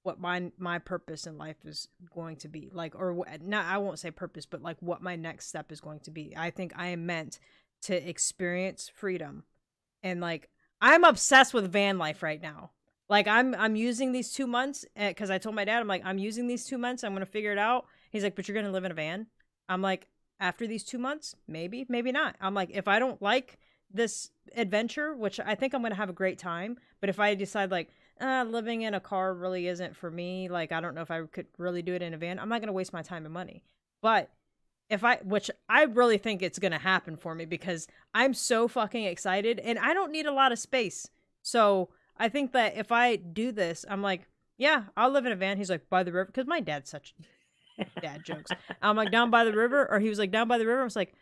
what my purpose in life is going to be. Like or not I won't say purpose, but like what my next step is going to be. I think I am meant to experience freedom. And like I'm obsessed with van life right now. Like I'm using these 2 months cuz I told my dad I'm like I'm using these 2 months, I'm going to figure it out. He's like, "But you're going to live in a van?" I'm like, "After these 2 months, maybe, maybe not." I'm like, "If I don't like this adventure, which I think I'm going to have a great time, but if I decide like living in a car really isn't for me, like I don't know if I could really do it in a van, I'm not going to waste my time and money." But if I which I really think it's gonna happen for me because I'm so fucking excited and I don't need a lot of space. So I think that if I do this, I'm like, yeah, I'll live in a van. He's like, by the river, because my dad's such dad jokes. I'm like, down by the river, or he was like, down by the river. I was like,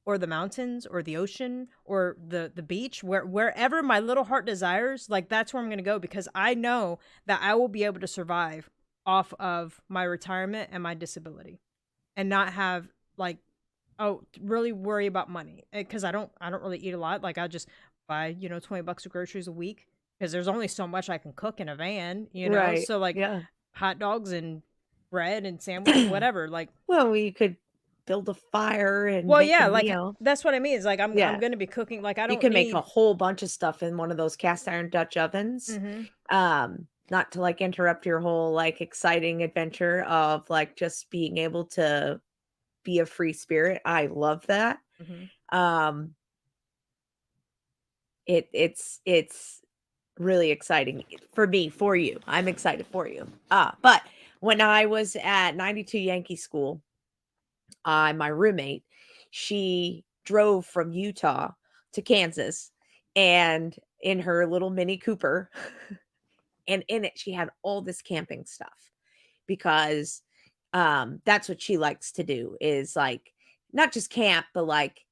or the mountains, or the ocean, or the beach, wherever my little heart desires, like that's where I'm gonna go because I know that I will be able to survive off of my retirement and my disability. and not have like, oh, really worry about money, because I don't really eat a lot. Like I just buy, $20 of groceries a week because there's only so much I can cook in a van, Right. So like Yeah. hot dogs and bread and sandwiches, whatever. Like, Well, you could build a fire and well, make a yeah, like meal. that's what I mean. Is like I'm Yeah. gonna be cooking. Like I You don't can make a need. whole bunch of stuff in one of those cast iron Dutch ovens. Mm-hmm. Not to, like, interrupt your whole, like, exciting adventure of, like, just being able to be a free spirit. I love that. Mm-hmm. Um, it's really exciting for me, for you. I'm excited for you. But when I was at 92 Yankee School, my roommate, she drove from Utah to Kansas and in her little Mini Cooper, and in it she had all this camping stuff because that's what she likes to do is like not just camp, but like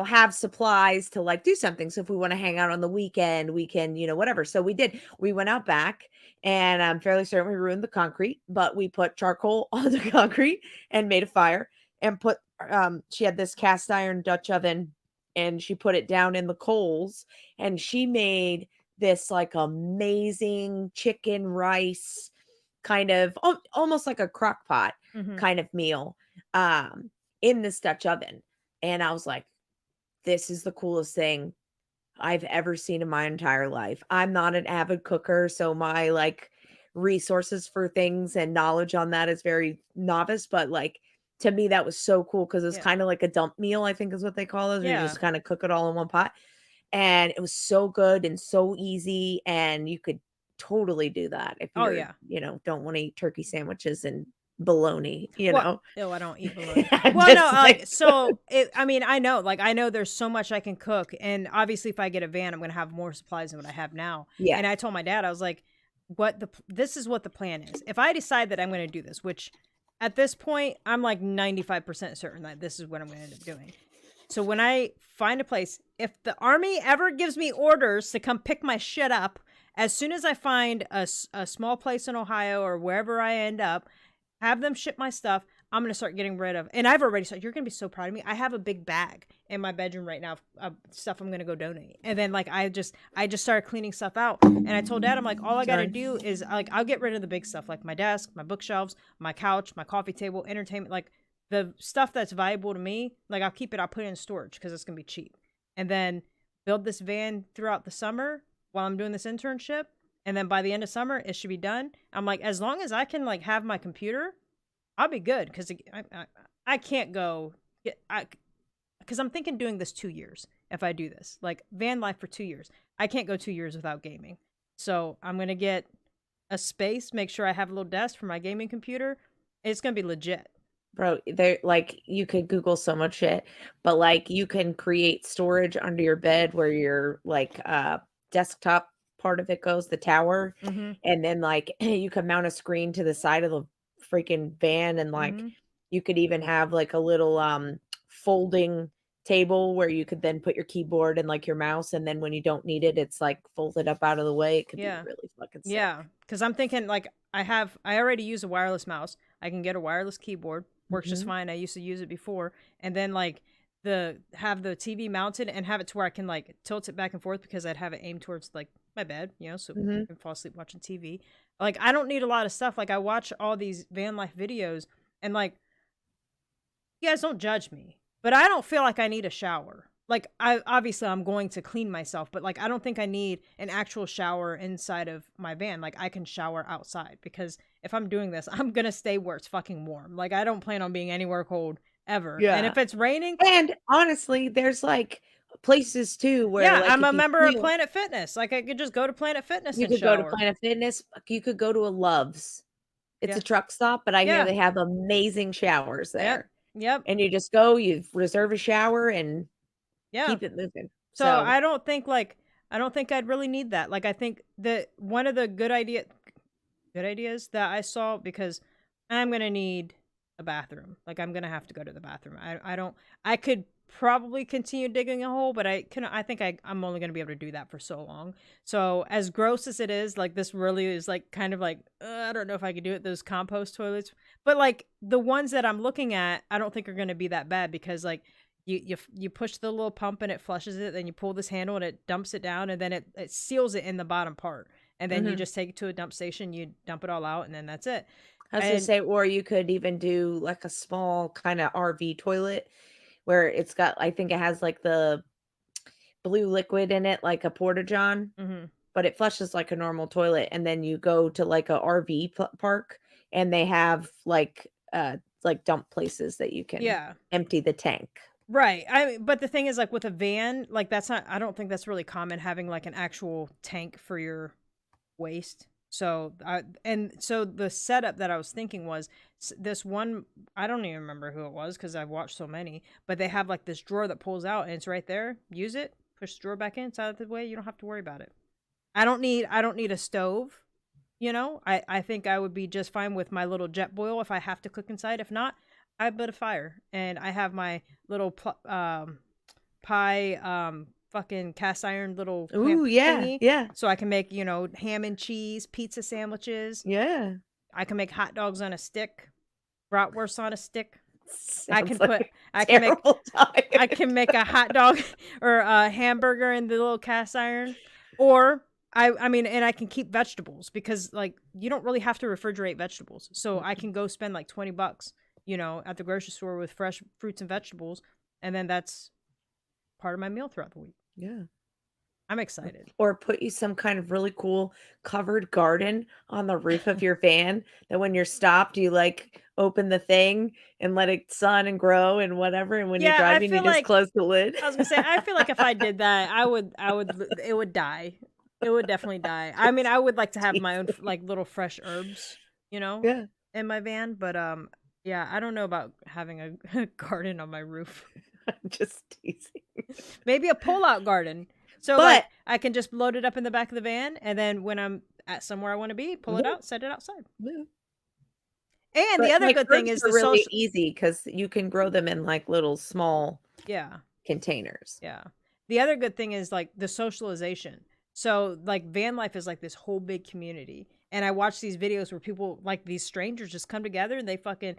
have supplies to like do something. So if we want to hang out on the weekend, we can, whatever. So we did. We went out back and I'm fairly certain we ruined the concrete, but we put charcoal on the concrete and made a fire and put she had this cast iron Dutch oven and she put it down in the coals and she made this like amazing chicken rice kind of almost like a crock pot Mm-hmm. kind of meal in this Dutch oven. And I was like, this is the coolest thing I've ever seen in my entire life. I'm not an avid cooker, so my, like, resources for things and knowledge on that is very novice, but, like, to me, that was so cool because it's Yeah. kinda like a dump meal, I think is what they call it, where you Yeah. just kinda cook it all in one pot, and it was so good and so easy, and you could totally do that if Oh you're, yeah. don't wanna eat turkey sandwiches and bologna, you What? know? Oh, I don't eat bologna. I'm Well, no, just like like so. I mean, I know there's so much I can cook, and obviously, if I get a van, I'm gonna have more supplies than what I have now. Yeah, And I told my dad, I was like, This is what the plan is. If I decide that I'm gonna do this, which at this point I'm like 95% certain that this is what I'm gonna end up doing. So when I find a place, if the army ever gives me orders to come pick my shit up, as soon as I find a small place in Ohio or wherever I end up, have them ship my stuff. I'm gonna start getting rid of, and I've already started. You're gonna be so proud of me. I have a big bag in my bedroom right now of stuff I'm gonna go donate. And then like I just started cleaning stuff out, and I told Dad, I'm like, all I gotta sorry. do is like I'll get rid of the big stuff like my desk, my bookshelves, my couch, my coffee table, entertainment, like the stuff that's valuable to me. Like I'll keep it. I'll put it in storage because it's gonna be cheap, and then build this van throughout the summer while I'm doing this internship. And then by the end of summer, it should be done. I'm like, as long as I can like have my computer, I'll be good because I can't go because I'm thinking doing this 2 years if I do this like van life for 2 years. I can't go 2 years without gaming, so I'm gonna get a space, make sure I have a little desk for my gaming computer. It's gonna be legit. Bro, there like, you could Google so much shit, but, like, you can create storage under your bed where your, like, desktop part of it goes, the tower, Mm-hmm. and then, like, you can mount a screen to the side of the freaking van, and, like, Mm-hmm. you could even have, like, a little, folding table where you could then put your keyboard and, like, your mouse, and then when you don't need it, it's, like, folded up out of the way. It could be Yeah. really fucking sick. Yeah, because I'm thinking like I already use a wireless mouse. I can get a wireless keyboard, works just Mhm. fine. I used to use it before, and then like have the TV mounted and have it to where I can like tilt it back and forth because I'd have it aimed towards like my bed, so I Mhm. can fall asleep watching TV. Like I don't need a lot of stuff. Like I watch all these van life videos, and like you guys don't judge me, but I don't feel like I need a shower. Like I obviously I'm going to clean myself, but like I don't think I need an actual shower inside of my van. Like I can shower outside because if I'm doing this, I'm going to stay where it's fucking warm. Like I don't plan on being anywhere cold ever. And Yeah. if it's raining, And honestly, there's, like, places too where, yeah, like, I'm if a you member of feel Planet Fitness. Like I could just go to Planet Fitness you and could go to shower. Planet Fitness, you could go to a Love's. It's Yeah. a truck stop, but I hear Yeah. they have amazing showers Yep. there. Yep. And you just go, you reserve a shower, and Yeah. keep it moving. So So I don't think I'd really need that. Like I think that one of the good ideas that I saw, because I'm gonna need a bathroom. Like I'm gonna have to go to the bathroom. I don't. I could probably continue digging a hole, but I think I'm only gonna be able to do that for so long. So as gross as it is, like this really is like kind of like I don't know if I could do it. Those compost toilets, but like the ones that I'm looking at, I don't think are gonna be that bad because like you push the little pump and it flushes it, then you pull this handle and it dumps it down, and then it seals it in the bottom part, and then you Mhm. just take it to a dump station, you dump it all out, and then that's it. I was gonna And say, or you could even do like a small kind of RV toilet where it's got, I think it has like the blue liquid in it, like a porta john, mhm. but it flushes like a normal toilet. And then you go to like a RV park and they have like dump places that you can Yeah. empty the tank. Right. But the thing is, like with a van, like that's not. I don't think that's really common having like an actual tank for your waste. So, so the setup that I was thinking was this one. I don't even remember who it was because I've watched so many. But they have like this drawer that pulls out, and it's right there. Use it. Push the drawer back in. It's out of the way. You don't have to worry about it. I don't need a stove. I think I would be just fine with my little jet boil if I have to cook inside. If not, I build a fire and I have my little pie fucking cast iron little pan Ooh, yeah, thingy, yeah, so I can make ham and cheese pizza sandwiches. yeah. I can make hot dogs on a stick, bratwurst on a stick. I Sounds can put like I a can make terrible I time. can make a hot dog or a hamburger in the little cast iron. Or I mean, and I can keep vegetables because like you don't really have to refrigerate vegetables. So I can go spend like $20, at the grocery store with fresh fruits and vegetables, and then that's part of my meal throughout the week. Yeah. I'm excited. Or put you some kind of really cool covered garden on the roof of your van that when you're stopped, you like open the thing and let it sun and grow and whatever. And when you're Yeah, I driving, you feel just like close the lid. I was gonna say I feel like if I did that, it would die. It would definitely die. I mean, I would like to have my own Teasing. like little fresh herbs, you know, Yeah. in my van, but yeah, I don't know about having a garden on my roof. I'm just teasing. Maybe a pull-out garden. So But like I can just load it up in the back of the van, and then when I'm at somewhere I want to be, pull it yeah, out, set it outside. yeah. And the But other like good thing herbs is are the really social. easy because you can grow them in like little small Yeah. containers. Yeah. The other good thing is like the socialization. So like van life is like this whole big community. And I watch these videos where people like these strangers just come together and they fucking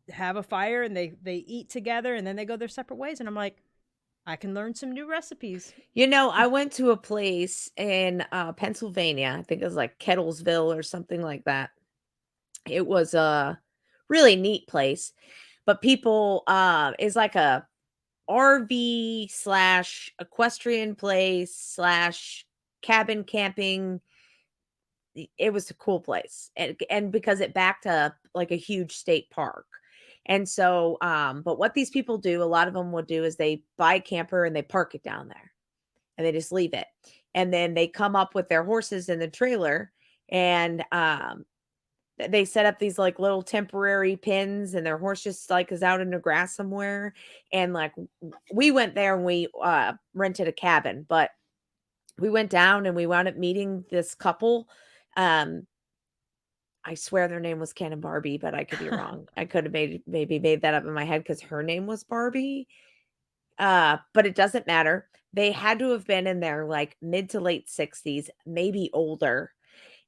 have a fire and they eat together and then they go their separate ways, and I'm like, I can learn some new recipes. I went to a place in Pennsylvania. I think it was like Kettlesville or something like that. It was a really neat place, but people is like a RV slash equestrian place slash cabin camping. It was a cool place, and because it backed up like a huge state park. And so, but what these people do, a lot of them will do is they buy a camper and they park it down there and they just leave it. And then they come up with their horses in the trailer and they set up these like little temporary pins and their horse just like is out in the grass somewhere. And like we went there and we rented a cabin, but we went down and we wound up meeting this couple. Um I swear their name was Ken and Barbie, but I could be wrong. I could have maybe made that up in my head because her name was Barbie. But it doesn't matter. They had to have been in their like mid to late 60s, maybe older,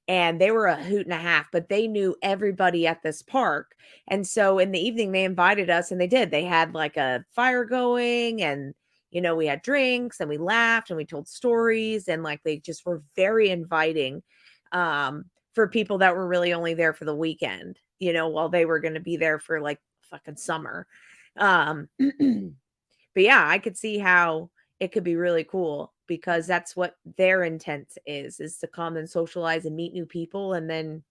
and they were a hoot and a half, but they knew everybody at this park. And so in the evening, they invited us, and they did. They had like a fire going, and we had drinks, and we laughed, and we told stories, and like they just were very inviting for people that were really only there for the weekend. While they were going to be there for like fucking summer. Um, but yeah, I could see how it could be really cool because that's what their intent is to come and socialize and meet new people and then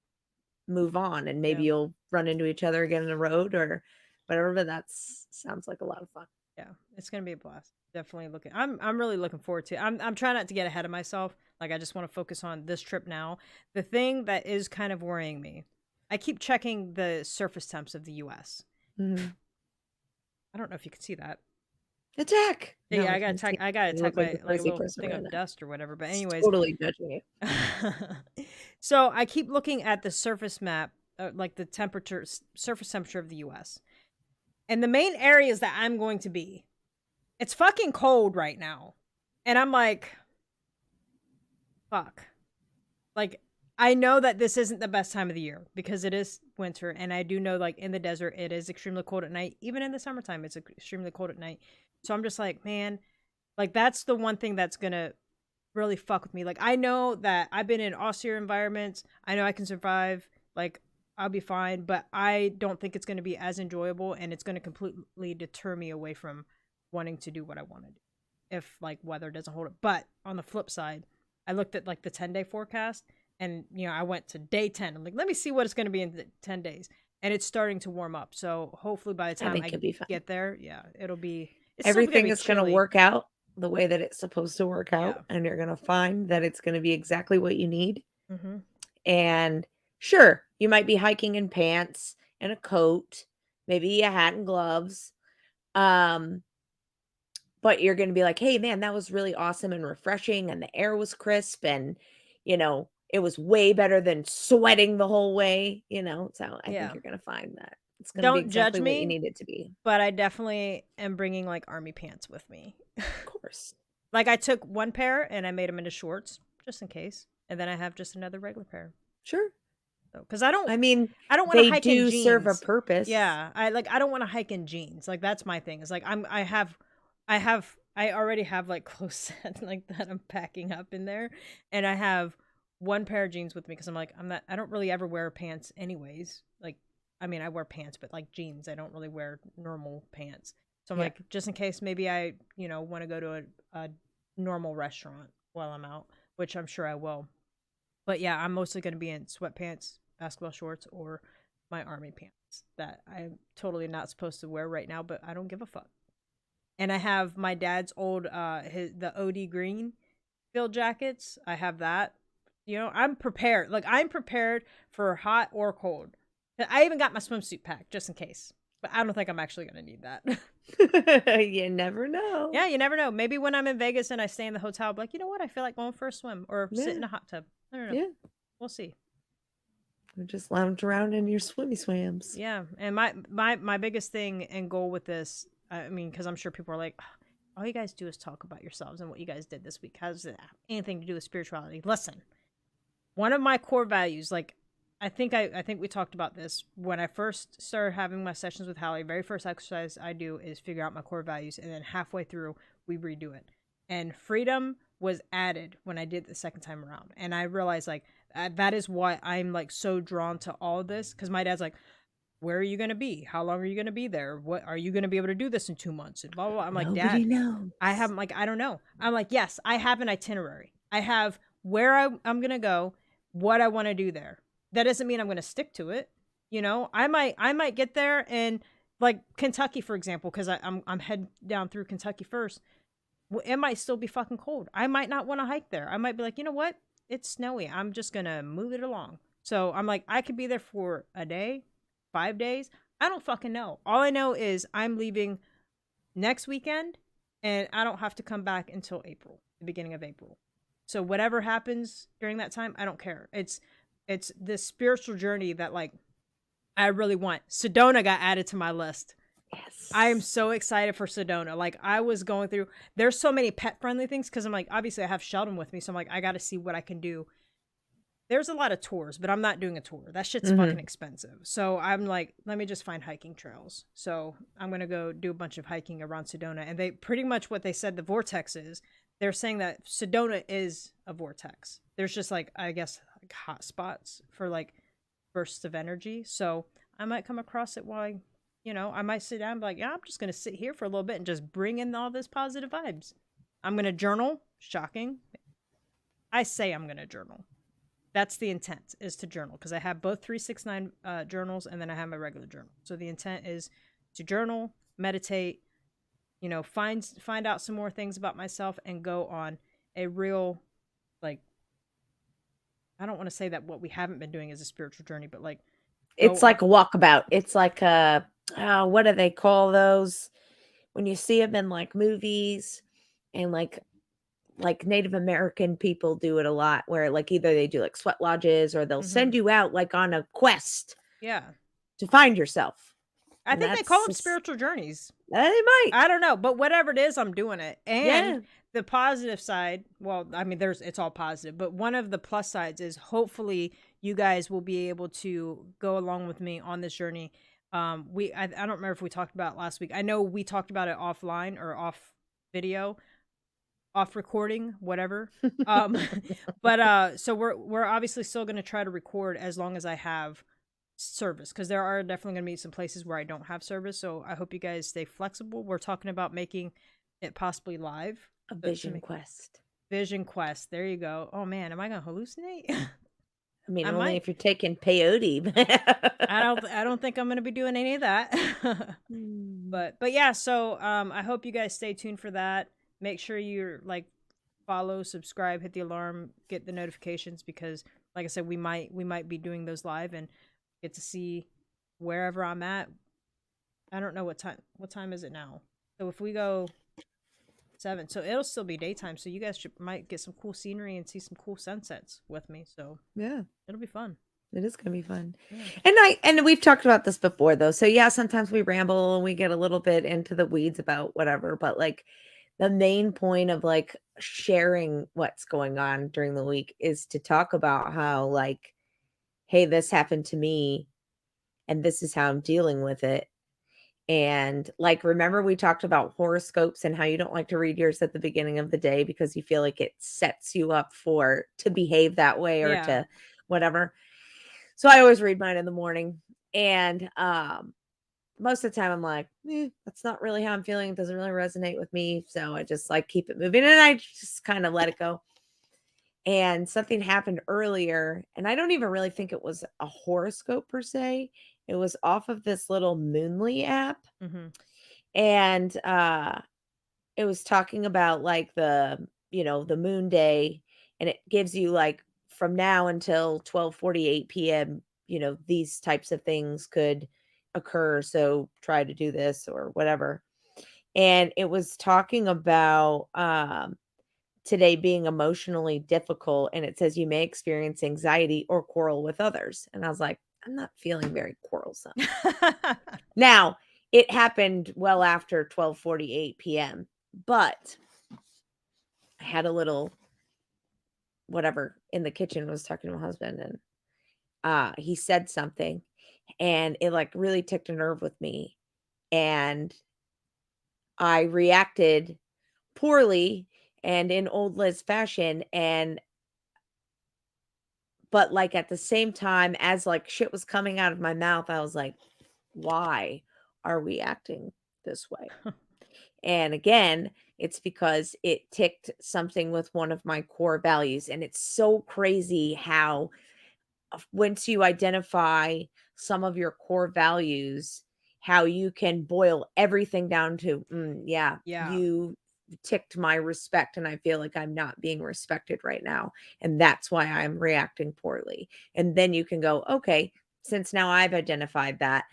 move on, and maybe Yeah. you'll run into each other again in the road or whatever, but that's sounds like a lot of fun. Yeah, it's gonna be a blast. Definitely looking. I'm really looking forward to it. I'm trying not to get ahead of myself. Like I just want to focus on this trip now. The thing that is kind of worrying me, I keep checking the surface temps of the U.S. Mhm. I don't know if you can see that. Attack! Yeah, No, I can see I gotta you attack look like my a like a crazy little person thing right of now. dust or whatever. But It's anyways, totally judging you. so I keep looking at the surface map, like the surface temperature of the U.S. And the main areas that I'm going to be. It's fucking cold right now. And I'm like, fuck. Like, I know that this isn't the best time of the year because it is winter, and I do know, like, in the desert it is extremely cold at night. Even in the summertime it's extremely cold at night. So I'm just like, man, like, that's the one thing that's gonna really fuck with me. Like, I know that I've been in austere environments. I know I can survive. Like, I'll be fine, but I don't think it's going to be as enjoyable, and it's going to completely deter me away from wanting to do what I want to do if, like, weather doesn't hold it. But on the flip side, I looked at, like, the 10-day forecast, and, I went to day 10. I'm like, let me see what it's going to be in 10 days. And it's starting to warm up. So hopefully by the I time think I you'll be fine. get there, yeah, it's still going to Everything be is gonna chilly. work out the way that it's supposed to work Yeah. out, and you're gonna find that it's gonna be exactly what you need. Mm-hmm. And sure, you might be hiking in pants and a coat, maybe a hat and gloves. Um, but you're gonna be like, "Hey, man, that was really awesome and refreshing, and the air was crisp, and, it was way better than sweating the whole way," So I think Yeah. you're gonna find that it's gonna be Don't judge exactly what you me, need it to be. but I definitely am bringing, like, army pants with me. Of course. Like, I took one pair and I made them into shorts just in case, and then I have just another regular pair. Sure. So, because I don't I mean, I don't want to they hike in do serve a jeans. purpose. Yeah, I don't want to hike in jeans. Like, that's my thing. It's like I already have, like, clothes set like that I'm packing up in there, and I have one pair of jeans with me because I don't really ever wear pants anyways. Like, I mean, I wear pants, but, like, jeans, I don't really wear normal pants. So I'm Yeah. like, just in case maybe I, want to go to a normal restaurant while I'm out, which I'm sure I will. But yeah, I'm mostly going to be in sweatpants, basketball shorts, or my army pants that I'm totally not supposed to wear right now, but I don't give a fuck. And I have my dad's old the OD green field jackets. I have that. I'm prepared. Like, I'm prepared for hot or cold. I even got my swimsuit packed just in case. But I don't think I'm actually going to need that. You never know. Yeah, you never know. Maybe when I'm in Vegas and I stay in the hotel, I'll be like, you know what? I feel like going for a swim or sit in Yeah. a hot tub. I don't know. Yeah. We'll see. You just lounge around in your swimmy swams. Yeah, and my biggest thing and goal with this, I mean, because I'm sure people are like, "Ugh, all you guys do is talk about yourselves and what you guys did this week. How does it have anything to do with spirituality?" Listen, one of my core values, like, I think we talked about this when I first started having my sessions with Hallie. Very first exercise I do is figure out my core values, and then halfway through we redo it. And freedom was added when I did it the second time around, and I realized, like, that is why I'm, like, so drawn to all of this, because my dad's like, where are you going to be? How long are you going to be there? What are you going to be able to do this in 2 months? And blah, blah, blah. I'm like, Nobody Dad, knows. I don't know. I'm like, yes, I have an itinerary. I have where I'm going to go, what I want to do there. That doesn't mean I'm going to stick to it. I might get there, and, like, Kentucky, for example, because I'm head down through Kentucky first. It might still be fucking cold. I might not want to hike there. I might be like, you know what? It's snowy. I'm just going to move it along. So I'm like, I could be there for a day, 5 days. I don't fucking know. All I know is I'm leaving next weekend, and I don't have to come back until April, the beginning of April. So whatever happens during that time, I don't care. It's this spiritual journey that, like, I really want. Sedona got added to my list. I am Yes. so excited for Sedona. Like, I was going through, there's so many pet friendly things because I'm like, obviously I have Sheldon with me, so I'm like, I got to see what I can do. There's a lot of tours, but I'm not doing a tour. That shit's fucking Mhm. expensive. So I'm like, let me just find hiking trails. So I'm gonna go do a bunch of hiking around Sedona, and they pretty much what they said the vortex is. They're saying that Sedona is a vortex. There's just, like, I guess, like, hot spots for, like, bursts of energy. So I might come across it while I might sit down and be like, yeah, I'm just gonna sit here for a little bit and just bring in all this positive vibes. I'm gonna journal. Shocking. I say I'm gonna journal. That's the intent, is to journal, because I have both 369 journals, and then I have my regular journal. So the intent is to journal, meditate, find out some more things about myself, and go on a real, like, I don't want to say that what we haven't been doing is a spiritual journey, but, like, go It's on. like a walkabout. It's like a what do they call those? When you see them in, like, movies and, like, Native American people do it a lot where, like, either they do, like, sweat lodges or they'll Hmm. send you out, like, on a quest Yeah. to find yourself. I And think they call that's them just, spiritual journeys. they might. I don't know, but whatever it is, I'm doing it. And Yeah. the positive side, well, I mean, it's all positive, but one of the plus sides is hopefully you guys will be able to go along with me on this journey. I don't remember if we talked about it last week. I know we talked about it offline or off video, off recording, whatever. Um, but so we're obviously still going to try to record as long as I have service, because there are definitely going to be some places where I don't have service. So I hope you guys stay flexible. We're talking about making it possibly live. A To vision make quest. Vision Quest. There you go. Oh man, am I going to hallucinate? I mean, I only might. if you're taking peyote. I don't think I'm going to be doing any of that. Mm. But yeah, so I hope you guys stay tuned for that. Make sure you're like follow, subscribe, hit the alarm, get the notifications, because like I said, we might be doing those live and get to see wherever I'm at. I don't know what time is it now. So if we go 7, so it'll still be daytime, so you guys might get some cool scenery and see some cool sunsets with me. So Yeah. it'll be fun. It is gonna be fun. Yeah. And we've talked about this before though. So yeah, sometimes we ramble and we get a little bit into the weeds about whatever, but like the main point of like sharing what's going on during the week is to talk about how like, hey, this happened to me and this is how I'm dealing with it. And like, remember we talked about horoscopes and how you don't like to read yours at the beginning of the day because you feel like it sets you up for to behave that way or Yeah. to whatever. So I always read mine in the morning. And most of the time I'm like, that's not really how I'm feeling. It doesn't really resonate with me. So I just like keep it moving and I just kind of let it go. And something happened earlier, and I don't even really think it was a horoscope per se. It was off of this little Moonly app. Mm-hmm. And it was talking about like the moon day, and it gives you like from now until 12:48 p.m., these types of things could occur, so try to do this or whatever. And it was talking about today being emotionally difficult, and it says you may experience anxiety or quarrel with others. And I was like, I'm not feeling very quarrelsome. Now, it happened well after 12:48 p.m., but I had a little whatever in the kitchen. Was talking to my husband, and he said something, and it like really ticked a nerve with me, and I reacted poorly and in old Liz fashion, and but like at the same time as like shit was coming out of my mouth, I was like, why are we acting this way? And again, it's because it ticked something with one of my core values. And it's so crazy how once you identify some of your core values, how you can boil everything down to, yeah, Yeah. you ticked my respect and I feel like I'm not being respected right now. And that's why I'm reacting poorly. And then you can go, okay, since now I've identified that,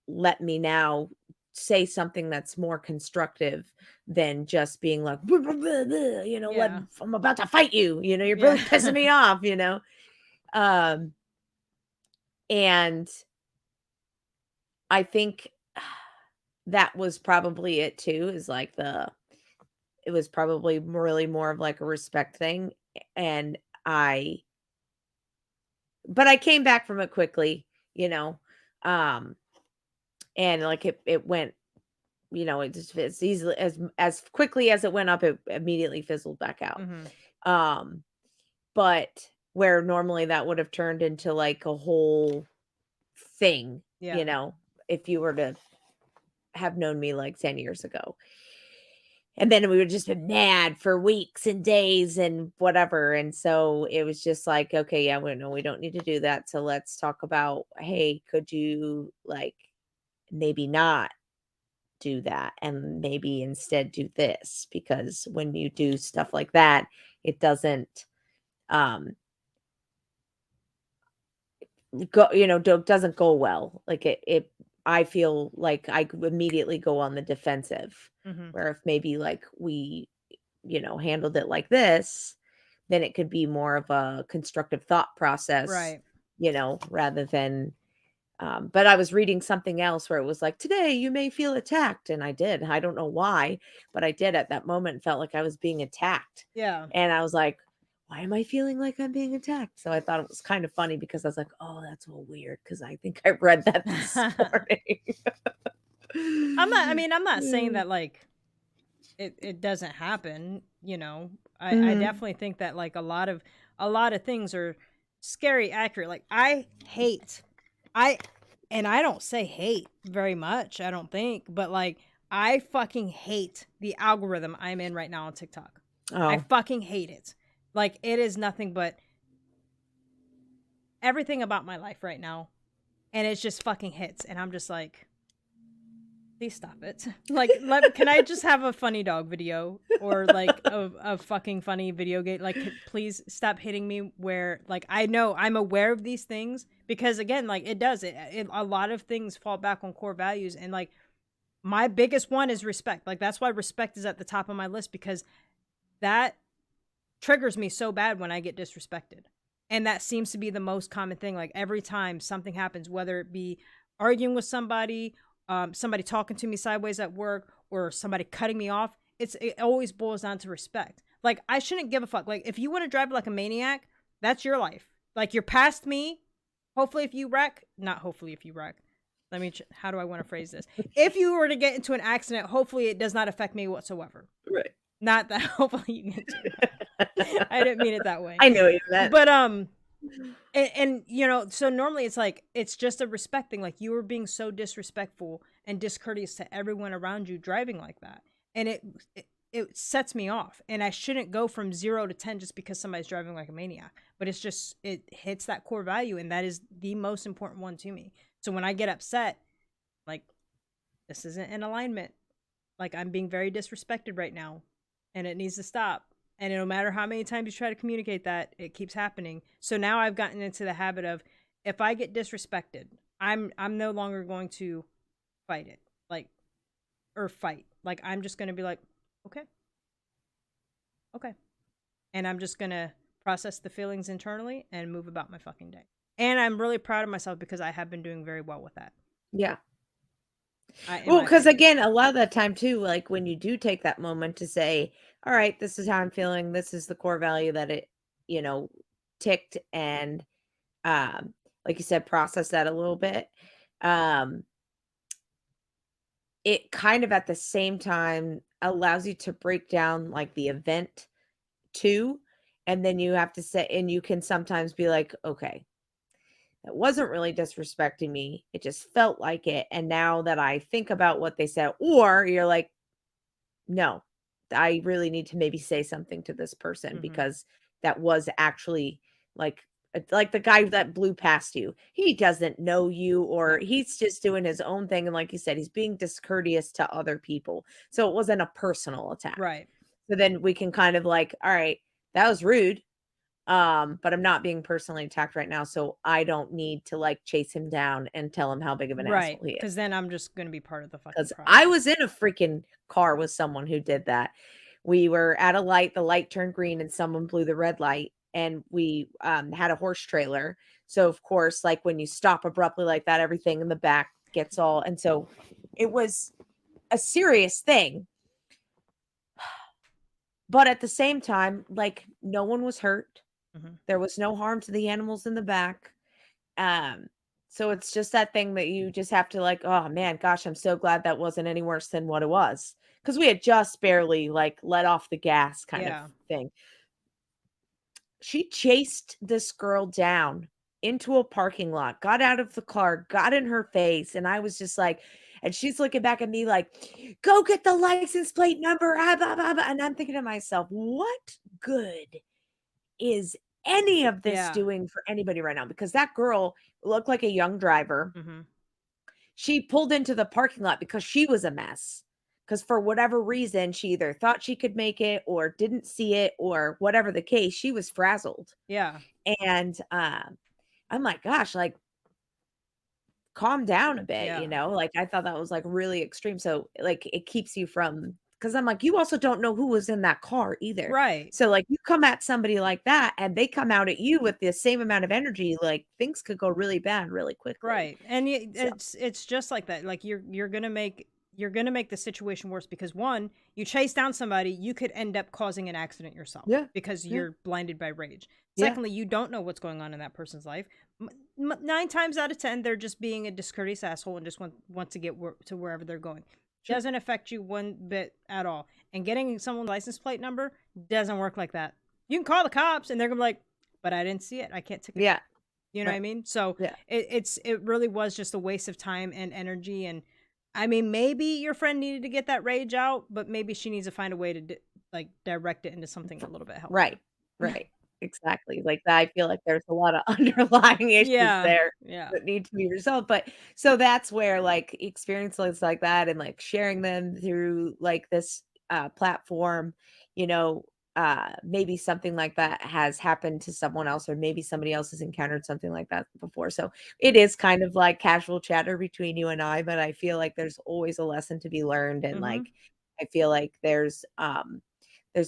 let me now say something that's more constructive than just being like, "Blah, blah, blah, blah," Yeah. I'm about to fight you, you're Yeah. really pissing me off. Um, and I think that was probably it too, is like it was probably really more of like a respect thing. And I, but I came back from it quickly, you know, um, and like it went, it just as easily as quickly as it went up, it immediately fizzled back out. Mm-hmm. Um, but where normally that would have turned into like a whole thing, Yeah. if you were to have known me like 10 years ago. And then we would just been mad for weeks and days and whatever. And so it was just like, okay, yeah, we don't need to do that. So let's talk about, hey, could you like maybe not do that and maybe instead do this? Because when you do stuff like that, it doesn't um doesn't go well. Like it I feel like I could immediately go on the defensive. Mm-hmm. Where if maybe like we, handled it like this, then it could be more of a constructive thought process, Right. rather than But I was reading something else where it was like, "Today you may feel attacked," and I did. I don't know why, but I did at that moment, felt like I was being attacked. Yeah. And I was like, "Why am I feeling like I'm being attacked?" So I thought it was kind of funny because I was like, "Oh, that's all weird," because I think I read that this morning. I'm not saying Mm. that like it doesn't happen, you know. I Mhm. definitely think that like a lot of things are scary accurate. Like I and I don't say hate very much, I don't think, but like I fucking hate the algorithm I'm in right now on TikTok. I Oh, fucking hate it. Like it is nothing but everything about my life right now, and it's just fucking hits and I'm just like, please stop it. Like, can I just have a funny dog video or like a fucking funny video game? Like, please stop hitting me where, like, I know I'm aware of these things because, again, like, a lot of things fall back on core values. And, like, my biggest one is respect. Like, that's why respect is at the top of my list because that triggers me so bad when I get disrespected. And that seems to be the most common thing. Like every time something happens, whether it be arguing with somebody, somebody talking to me sideways at work, or somebody cutting me off, it always boils down to respect. Like I shouldn't give a fuck. Like if you want to drive like a maniac, that's your life. Like you're past me. Hopefully, if you wreck, not hopefully if you wreck. How do I want to phrase this? If you were to get into an accident, hopefully it does not affect me whatsoever. right. Not that hopefully you get into an I didn't mean it that way. I knew what you meant. But and you know, so normally it's like it's just a respect thing. Like you were being so disrespectful and discourteous to everyone around you driving like that. And it sets me off. And I shouldn't go from 0 to 10 just because somebody's driving like a maniac. But it's just it hits that core value and that is the most important one to me. So when I get upset, like this isn't in alignment. Like I'm being very disrespected right now and it needs to stop. And no matter how many times you try to communicate that, it keeps happening. So now I've gotten into the habit of if I get disrespected, I'm no longer going to fight it. Like or fight. Like I'm just going to be like, "Okay. Okay." And I'm just going to process the feelings internally and move about my fucking day. And I'm really proud of myself because I have been doing very well with that. Yeah. In Well, my because opinion. again, a lot of that time too, like when you do take that moment to say, all right, this is how I'm feeling, this is the core value that it, you know, ticked and like you said, process that a little bit. Um, it kind of at the same time allows you to break down like the event too. And then you have to say, and you can sometimes be like, okay, that wasn't really disrespecting me. It just felt like it. And now that I think about what they said, or you're like, no, I really need to maybe say something to this person Mhm. because that was actually like the guy that blew past you. He doesn't know you or No. he's just doing his own thing. And like you said, he's being discourteous to other people. So it wasn't a personal attack. Right. So then we can kind of like, all right, that was rude. But I'm not being personally attacked right now. So I don't need to like chase him down and tell him how big of an Right. asshole he is. Cuz then I'm just going to be part of the fucking 'Cause I problem. was in a freaking car with someone who did that. We were at a light, the light turned green and someone blew the red light, and we, had a horse trailer. So, of course, like, when you stop abruptly like that, everything in the back gets all and so it was a serious thing, but at the same time, like, no one was hurt. Mhm. There was no harm to the animals in the back. Um, so it's just that thing that you just have to like, "Oh, man, gosh, I'm so glad that wasn't any worse than what it was, because we had just barely, like, let off the gas kind of Yeah. thing. She chased this girl down into a parking lot, got out of the car, got in her face, and I was just like and she's looking back at me like, "Go get the license plate number, ah, blah, blah, blah," and I'm thinking to myself, "What good is any of this Yeah. doing for anybody right now?" Because that girl looked like a young driver. Mhm. She pulled into the parking lot because she was a mess. Because for whatever reason, she either thought she could make it or didn't see it or whatever the case, she was frazzled. Yeah. And, I'm like, "Gosh, like, calm down a bit," Yeah. Like, I thought that was, like, really extreme. So, like, it keeps you from because I'm like, you also don't know who was in that car either. Right. So, like, you come at somebody like that and they come out at you with the same amount of energy, like, things could go really bad really quickly. Right. And So it's just like that. Like you're going to make the situation worse because one, you chase down somebody, you could end up causing an accident yourself yeah, because yeah, you're blinded by rage. yeah, Secondly, you don't know what's going on in that person's life. 9 times out of 10 they're just being a discourteous asshole and just want to get to wherever they're going. sure. Doesn't affect you one bit at all. And getting someone's license plate number doesn't work like that. You can call the cops and they're going to be like, "But I didn't see it. I can't ticket." Yeah, You know what I right. mean? So Yeah, it really was just a waste of time and energy. And I mean, maybe your friend needed to get that rage out, but maybe she needs to find a way to like direct it into something a little bit right, healthier. right. Exactly. Like, I feel like there's a lot of underlying issues Yeah, there yeah. that need to be resolved, but so that's where, like, experiences like that and, like, sharing them through, like, this, platform, you know, maybe something like that has happened to someone else, or maybe somebody else has encountered something like that before, so it is kind of like casual chatter between you and I, but I feel like there's always a lesson to be learned, and, Hmm. like, I feel like there's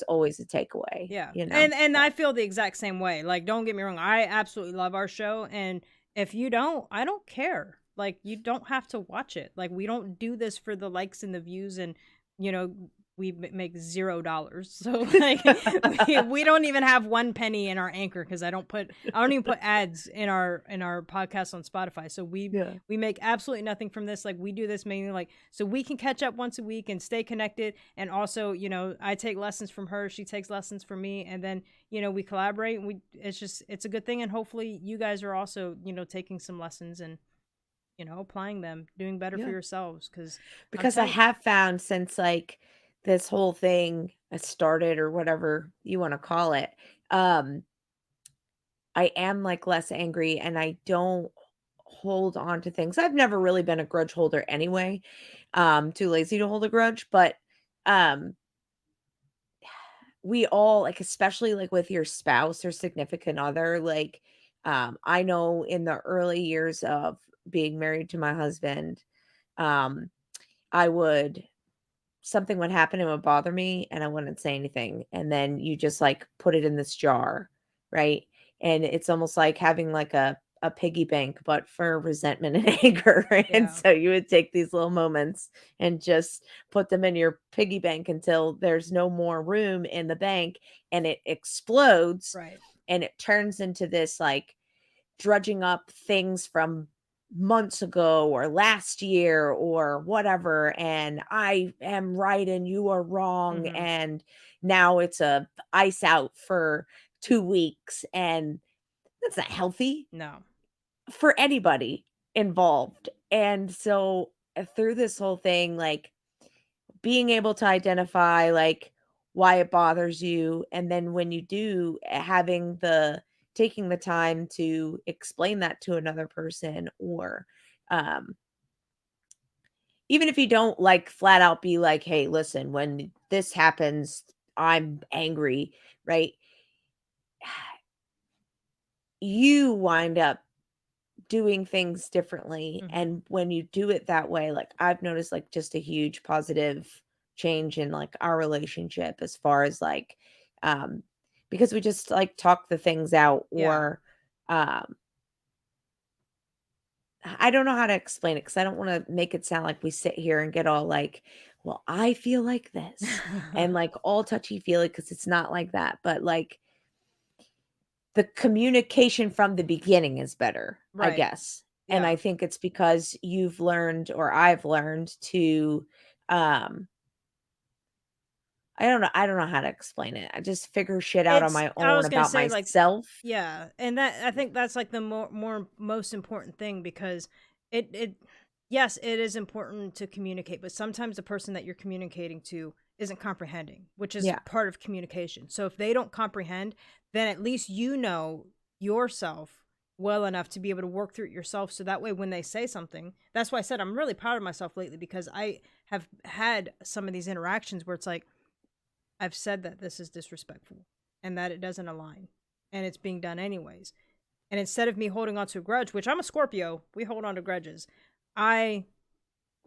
always a takeaway, Yeah. you know? And So I feel the exact same way. Like, don't get me wrong, I absolutely love our show. And if you don't, I don't care. Like, you don't have to watch it. Like, we don't do this for the likes and the views, and you know, we make $0. So like we don't even have 1 penny in our anchor because I don't even put ads in our podcast on Spotify. So Yeah. we make absolutely nothing from this. Like, we do this mainly like so we can catch up once a week and stay connected. And also, you know, I take lessons from her, she takes lessons from me, and then, you know, we collaborate. And it's a good thing, and hopefully you guys are also, you know, taking some lessons and, you know, applying them, doing better for Yeah. yourselves. Because I'm Because I telling. have found since, like, this whole thing has started or whatever you wanna call it, um, I am, like, less angry and I don't hold on to things. I've never really been a grudge holder anyway, too lazy to hold a grudge, but, um, we all like, especially, like, with your spouse or significant other, like, I know in the early years of being married to my husband, um, I would something would happen, it would bother me, and I wouldn't say anything, and then you just, like, put it in this jar, right? And it's almost like having, like, a piggy bank, but for resentment and anger, and Yeah. so you would take these little moments and just put them in your piggy bank until there's no more room in the bank, and it explodes, Right. and it turns into this, like, drudging up things from months ago or last year or whatever, and I am right and you are wrong, Mhm. and now it's a ice out for 2 weeks, and that's not healthy No. for anybody involved, and so, through this whole thing, like, being able to identify, like, why it bothers you, and then when you do, having the taking the time to explain that to another person, or, um, even if you don't, like, flat out be like, "Hey, listen, when this happens, I'm angry," right? You wind up doing things differently, Mhm. and when you do it that way, like, I've noticed, like, just a huge positive change in, like, our relationship as far as, like, um because we just, like, talk the things out, Yeah. or, um I don't know how to explain it because I don't wanna make it sound like we sit here and get all like, "Well, I feel like this," and, like, all touchy-feely because it's not like that, but, like, the communication from the beginning is better, I Right. guess, and I Yeah. think it's because you've learned or I've learned to, um I don't know how to explain it. I just figure shit out on It's my I own was gonna about say, like, myself. yeah, and that I think that's, like, the most important thing because it yes, it is important to communicate, but sometimes the person that you're communicating to isn't comprehending, which is Yeah, part of communication. So if they don't comprehend, then at least you know yourself well enough to be able to work through it yourself, so that way when they say something, that's why I said I'm really proud of myself lately because I have had some of these interactions where it's like, I've said that this is disrespectful and that it doesn't align and it's being done anyways. And instead of me holding on to a grudge, which I'm a Scorpio, we hold on to grudges, I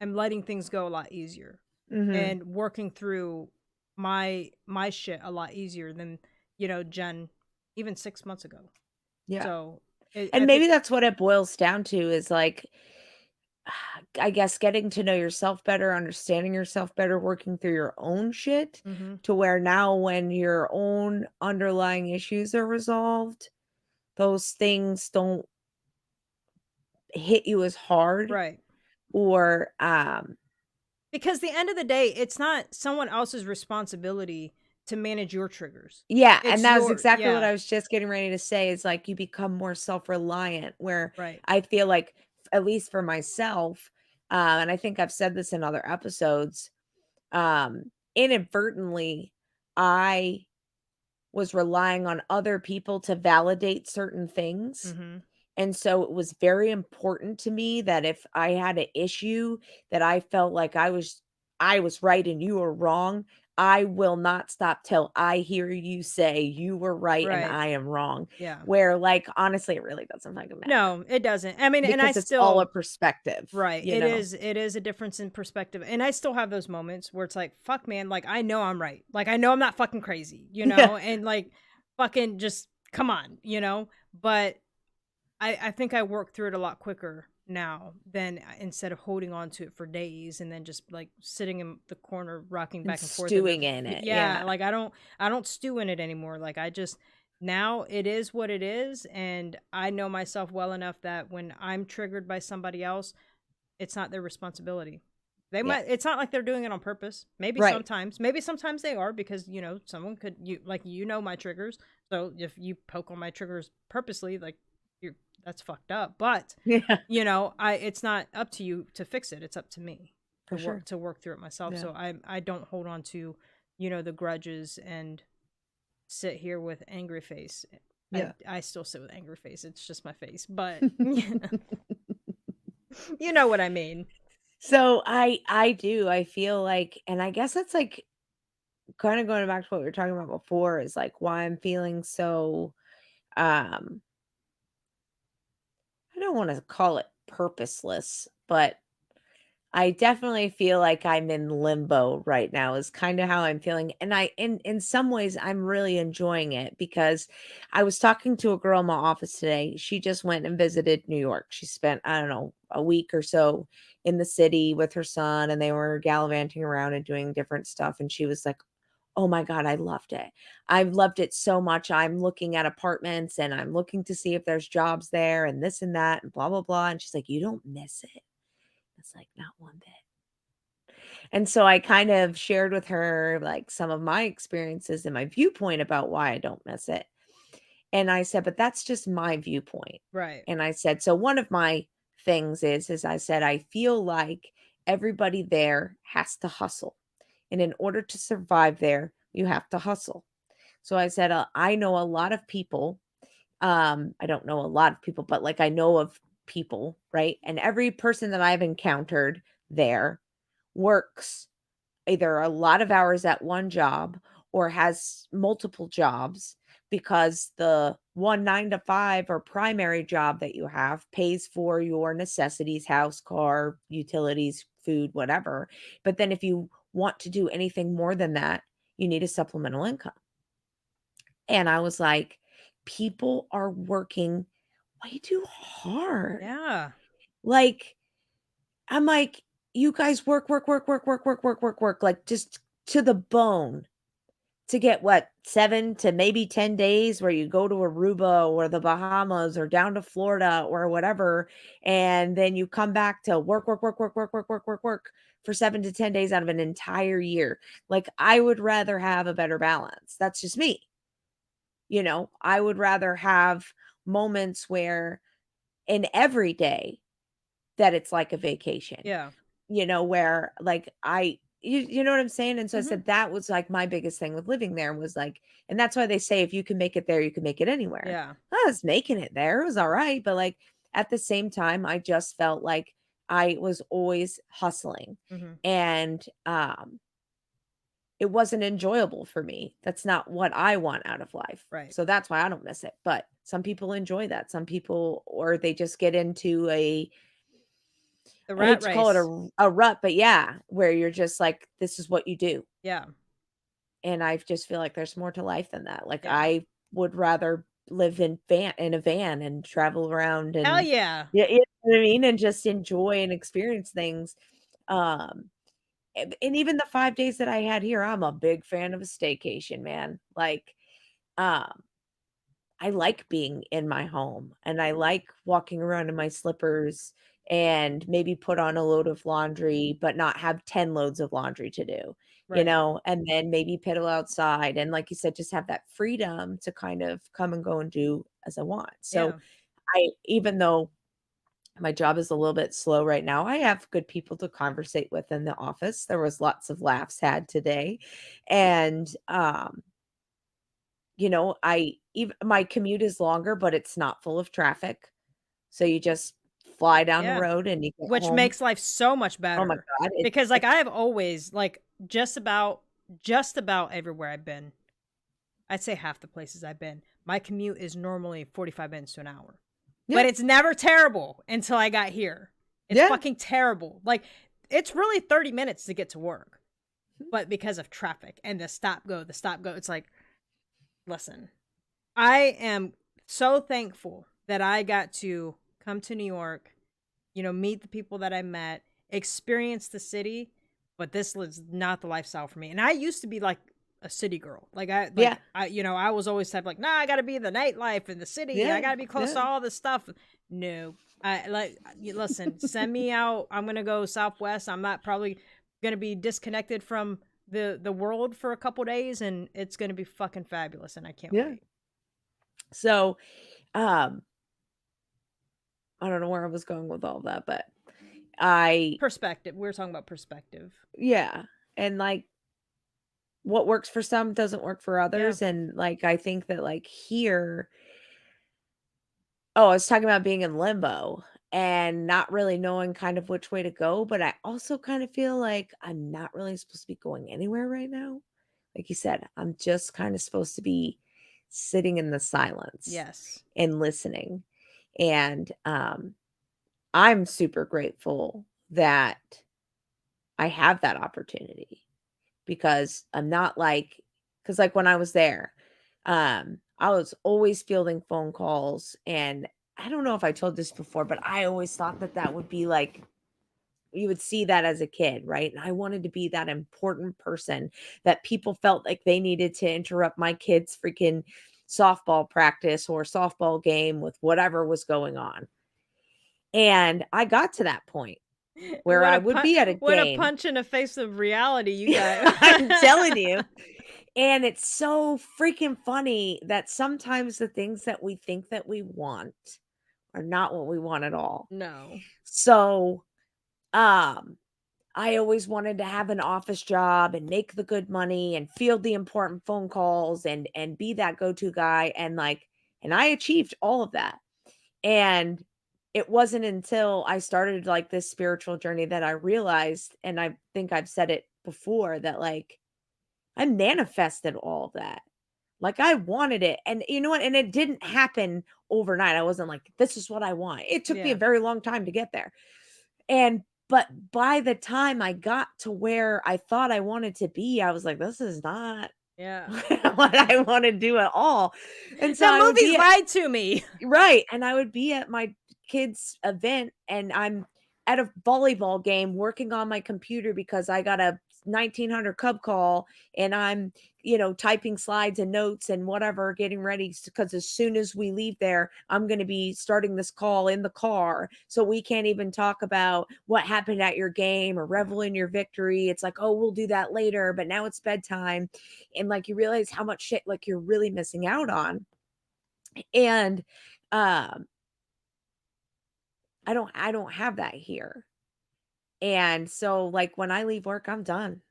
am letting things go a lot easier. Mhm. and working through my shit a lot easier than, Jen even 6 months ago. Yeah. So, I And think. maybe that's what it boils down to is, like, I guess getting to know yourself better, understanding yourself better, working through your own shit Mhm. to where now when your own underlying issues are resolved, those things don't hit you as hard Right. or, Because the end of the day, it's not someone else's responsibility to manage your triggers. yeah, and It's that was your exactly what yeah, I was just getting ready to say is, like, you become more self-reliant where right. I feel like, at least for myself, and I think I've said this in other episodes, inadvertently, I was relying on other people to validate certain things. Mhm. And so it was very important to me that if I had an issue that I felt like I was right and you were wrong, I will not stop till I hear you say you were right and Right. I am wrong. Yeah. Where like honestly it really doesn't fucking matter No, it doesn't. I mean, and I because it's all a still perspective, right. you It know. is it is a difference in perspective. And I still have those moments where it's like, fuck man, like I know I'm right. Like I know I'm not fucking crazy, Yeah. and like fucking just come on, But I think I work through it a lot quicker now than instead of holding on to it for days and then just like sitting in the corner rocking And back and forth of it. stewing in it. Yeah, Yeah. like I don't stew in it anymore. Like I just now it is what it is, and I know myself well enough that when I'm triggered by somebody else, it's not their responsibility. They Yeah. might it's not like they're doing it on purpose. Right. Maybe sometimes they are because, someone could you like my triggers. So if you poke on my triggers purposely, like you're that's fucked up. But, Yeah. I it's not up to you to fix it. It's up to me For sure. to work through it myself. Yeah. So I don't hold on to, the grudges and sit here with angry face. I Yeah. I still sit with angry face. It's just my face. But you know what I mean. So I do. I feel like and I guess that's like kind of going back to what we were talking about before is like why I'm feeling so um I don't want to call it purposeless, but I definitely feel like I'm in limbo right now is kind of how I'm feeling. And I in some ways I'm really enjoying it because I was talking to a girl in my office today. She just went and visited New York. She spent, I don't know, a week or so in the city with her son and they were gallivanting around and doing different stuff. And she was like, oh my God, I loved it. I've loved it so much. I'm looking at apartments and I'm looking to see if there's jobs there and this and that and blah, blah, blah. And she's like, you don't miss it. It's like, not one bit. And so I kind of shared with her like some of my experiences and my viewpoint about why I don't miss it. And I said, but that's just my viewpoint. Right. And I said, so one of my things is I said, I feel like everybody there has to hustle. And in order to survive there, you have to hustle. So I said, I know a lot of people. I don't know a lot of people, but like I know of people, right? And every person that I've encountered there works either a lot of hours at one job or has multiple jobs because the one 9 to 5 or primary job that you have pays for your necessities, house, car, utilities, food, whatever. But then if you want to do anything more than that, you need a supplemental income. And I was like, people are working way too hard. Yeah. Like, I'm like, you guys work, work, work, work, work, work, work, work, work, like just to the bone to get what 7 to maybe 10 days where you go to Aruba or the Bahamas or down to Florida or whatever. And then you come back to work, work, work, work, work, work, work, work, work for 7 to 10 days out of an entire year. Like, I would rather have a better balance. That's just me. I would rather have moments where in every day that it's like a vacation, Yeah. where like you know what I'm saying? And so I Mhm. said that was like my biggest thing with living there was like, and that's why they say if you can make it there, you can make it anywhere. Yeah. I was making it there. It was all right. But like at the same time, I just felt like I was always hustling. Mhm. And it wasn't enjoyable for me. That's not what I want out of life. Right. So that's why I don't miss it. But some people enjoy that. Some people or they just get into The I hate rat to call it race. a rut, but yeah, where you're just like, this is what you do. Yeah. And I just feel like there's more to life than that. Like, Yeah. I would rather live in a van and travel around Hell and yeah. yeah, you know what I mean? And just enjoy and experience things. Um, and even the 5 days that I had here, I'm a big fan of a staycation, man. Like, um, I like being in my home, and I like walking around in my slippers and maybe put on a load of laundry, but not have 10 loads of laundry to do, Right. and then maybe piddle outside, and like you said, just have that freedom to kind of come and go and do as I want. So, Yeah. I even though my job is a little bit slow right now, I have good people to conversate with in the office. There was lots of laughs had today, and, I even my commute is longer, but it's not full of traffic. So you just fly down the Yeah. road and you get Which home. makes life so much Oh my better god, because like it's I have always like just about everywhere I've been. I'd say half the places I've been. My commute is normally 45 minutes to an hour. But yeah, it's never terrible until I got here. It's yeah, fucking terrible. Like it's really 30 minutes to get to work. But because of traffic and the stop go, it's like, listen, I am so thankful that I got to come to New York, meet the people that I met, experience the city, but this was not the lifestyle for me. And I used to be like a city girl. yeah, I was always type like, nah, I gotta be in the nightlife in the city. I yeah, gotta be close yeah, to all this stuff. No. Listen, send me out. I'm gonna go Southwest. I'm not probably gonna be disconnected from the world for a couple days and it's gonna be fucking fabulous and I can't yeah. wait. So, um, I don't know where I was going with all that, but I Perspective. We're talking about perspective. yeah, and, like, what works for some doesn't work for Yeah. others, and, like, I think that, like, here I was talking about being in limbo and not really knowing kind of which way to go, but I also kind of feel like I'm not really supposed to be going anywhere right now. Like you said, I'm just kind of supposed to be sitting in the silence Yes. and listening. And I'm super grateful that I have that opportunity because I'm not like because like when I was there, I was always fielding phone calls, and I don't know if I told this before, but I always thought that that would be like you would see that as a kid, right? And I wanted to be that important person that people felt like they needed to interrupt my kid's freaking softball practice or softball game with whatever was going on. And I got to that point where I would be at a What a game. punch in the face of reality you got. I'm telling you. And it's so freaking funny that sometimes the things that we think that we want are not what we want at all. No. So, um, I always wanted to have an office job and make the good money and field the important phone calls and be that go-to guy and I achieved all of that. And it wasn't until I started like this spiritual journey that I realized, and I think I've said it before, that like I manifested all of that. Like, I wanted it, and you know what? And it didn't happen overnight. I wasn't like, "This is what I want." It took me a Yeah. very long time to get there. But by the time I got to where I thought I wanted to be, I was like, "This is not Yeah. what I wanna do at all." And so The I would movies be at lied to me. right, and I would be at my kid's event, and I'm at a volleyball game working on my computer because I got a 1900 Cub call, and I'm, typing slides and notes and whatever, getting ready because as soon as we leave there, I'm gonna be starting this call in the car, so we can't even talk about what happened at your game or revel in your victory. It's like, "Oh, we'll do that later, but now it's bedtime," and, like, you realize how much shit, like, you're really missing out on, and, um I don't have that here. And so like when I leave work, I'm done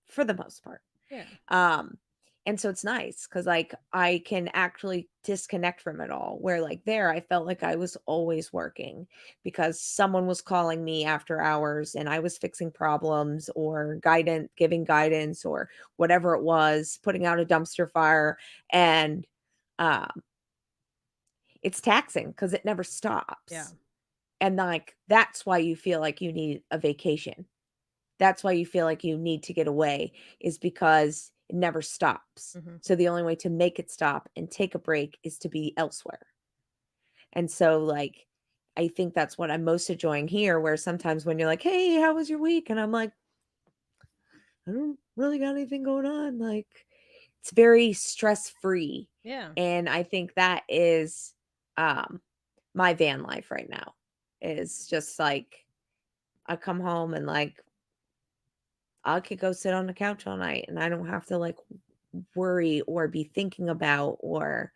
for the most part. Yeah. Um and so it's nice cuz like I can actually disconnect from it all. Where like there I felt like I was always working because someone was calling me after hours and I was fixing problems or guidance giving guidance or whatever it was, putting out a dumpster fire and um it's taxing cuz it never Yeah. stops. And, like, that's why you feel like you need a vacation. That's why you feel like you need to get away is because it never stops. Mhm. So the only way to make it stop and take a break is to be elsewhere. And so, like, I think that's what I'm most enjoying here, where sometimes when you're like, "Hey, how was your week?" And I'm like, "I don't really got anything going on." Like, it's very stress free. Yeah. And I think that is um my van life right now is just like I come home and like I could go sit on the couch all night and I don't have to like worry or be thinking about or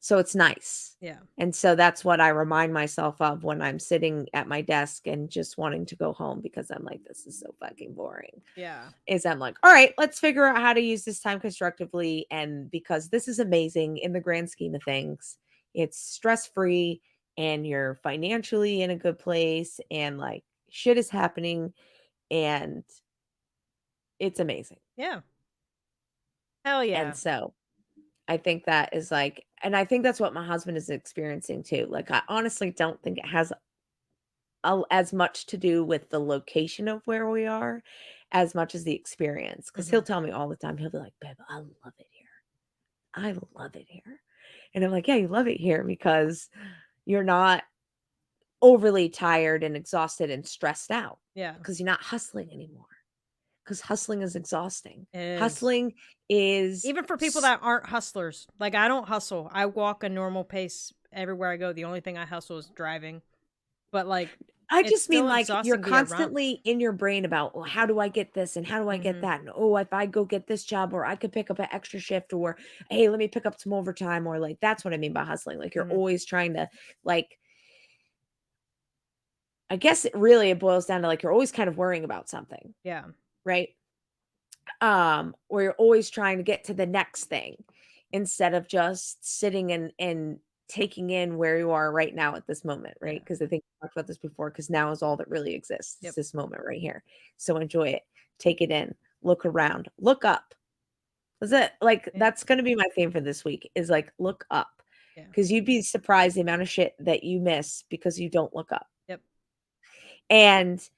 so it's nice. Yeah. And so that's what I remind myself of when I'm sitting at my desk and just wanting to go home because I'm like, this is so fucking boring. Yeah. Is I'm like, all right, let's figure out how to use this time constructively. And because this is amazing in the grand scheme of things, it's stress free and you're financially in a good place and like shit is happening and it's amazing. Yeah. Hell And yeah. so I think that is like, and I think that's what my husband is experiencing too. Like, I honestly don't think it has as much to do with the location of where we are as much as the experience. Cause he'll Mhm. tell me all the time, he'll be like, babe, I love it here. I love it here. And I'm like, yeah, you love it here because you're not overly tired and exhausted and stressed out Yeah. because you're not hustling anymore. Because hustling is exhausting. It is. Hustling is Even for people that aren't hustlers. Like, I don't hustle. I walk a normal pace everywhere I go. The only thing I hustle is driving. But, like, I it's just mean, still like, you're exhausting to be around. constantly in your brain about, "Well, how do I get this, and how do I get Mhm. that, and, oh, if I go get this job, or I could pick up an extra shift, or, hey, let me pick up some overtime," or, like, that's what I mean by hustling, like, you're Mhm. always trying to, like I guess it boils down to, like, you're always kind of worrying about something, Yeah. right? Or you're always trying to get to the next thing instead of just sitting and taking in where you are right now at this moment, right? Yeah. Because I think we talked about this before, because now is all that really exists. It's Yep. this moment right here. So enjoy it, take it in, look around, look up. That's it. Like Yeah. that's gonna be my theme for this week is like look up. Yeah. Because you'd be surprised the amount of shit that you miss because you don't look up. Yep. And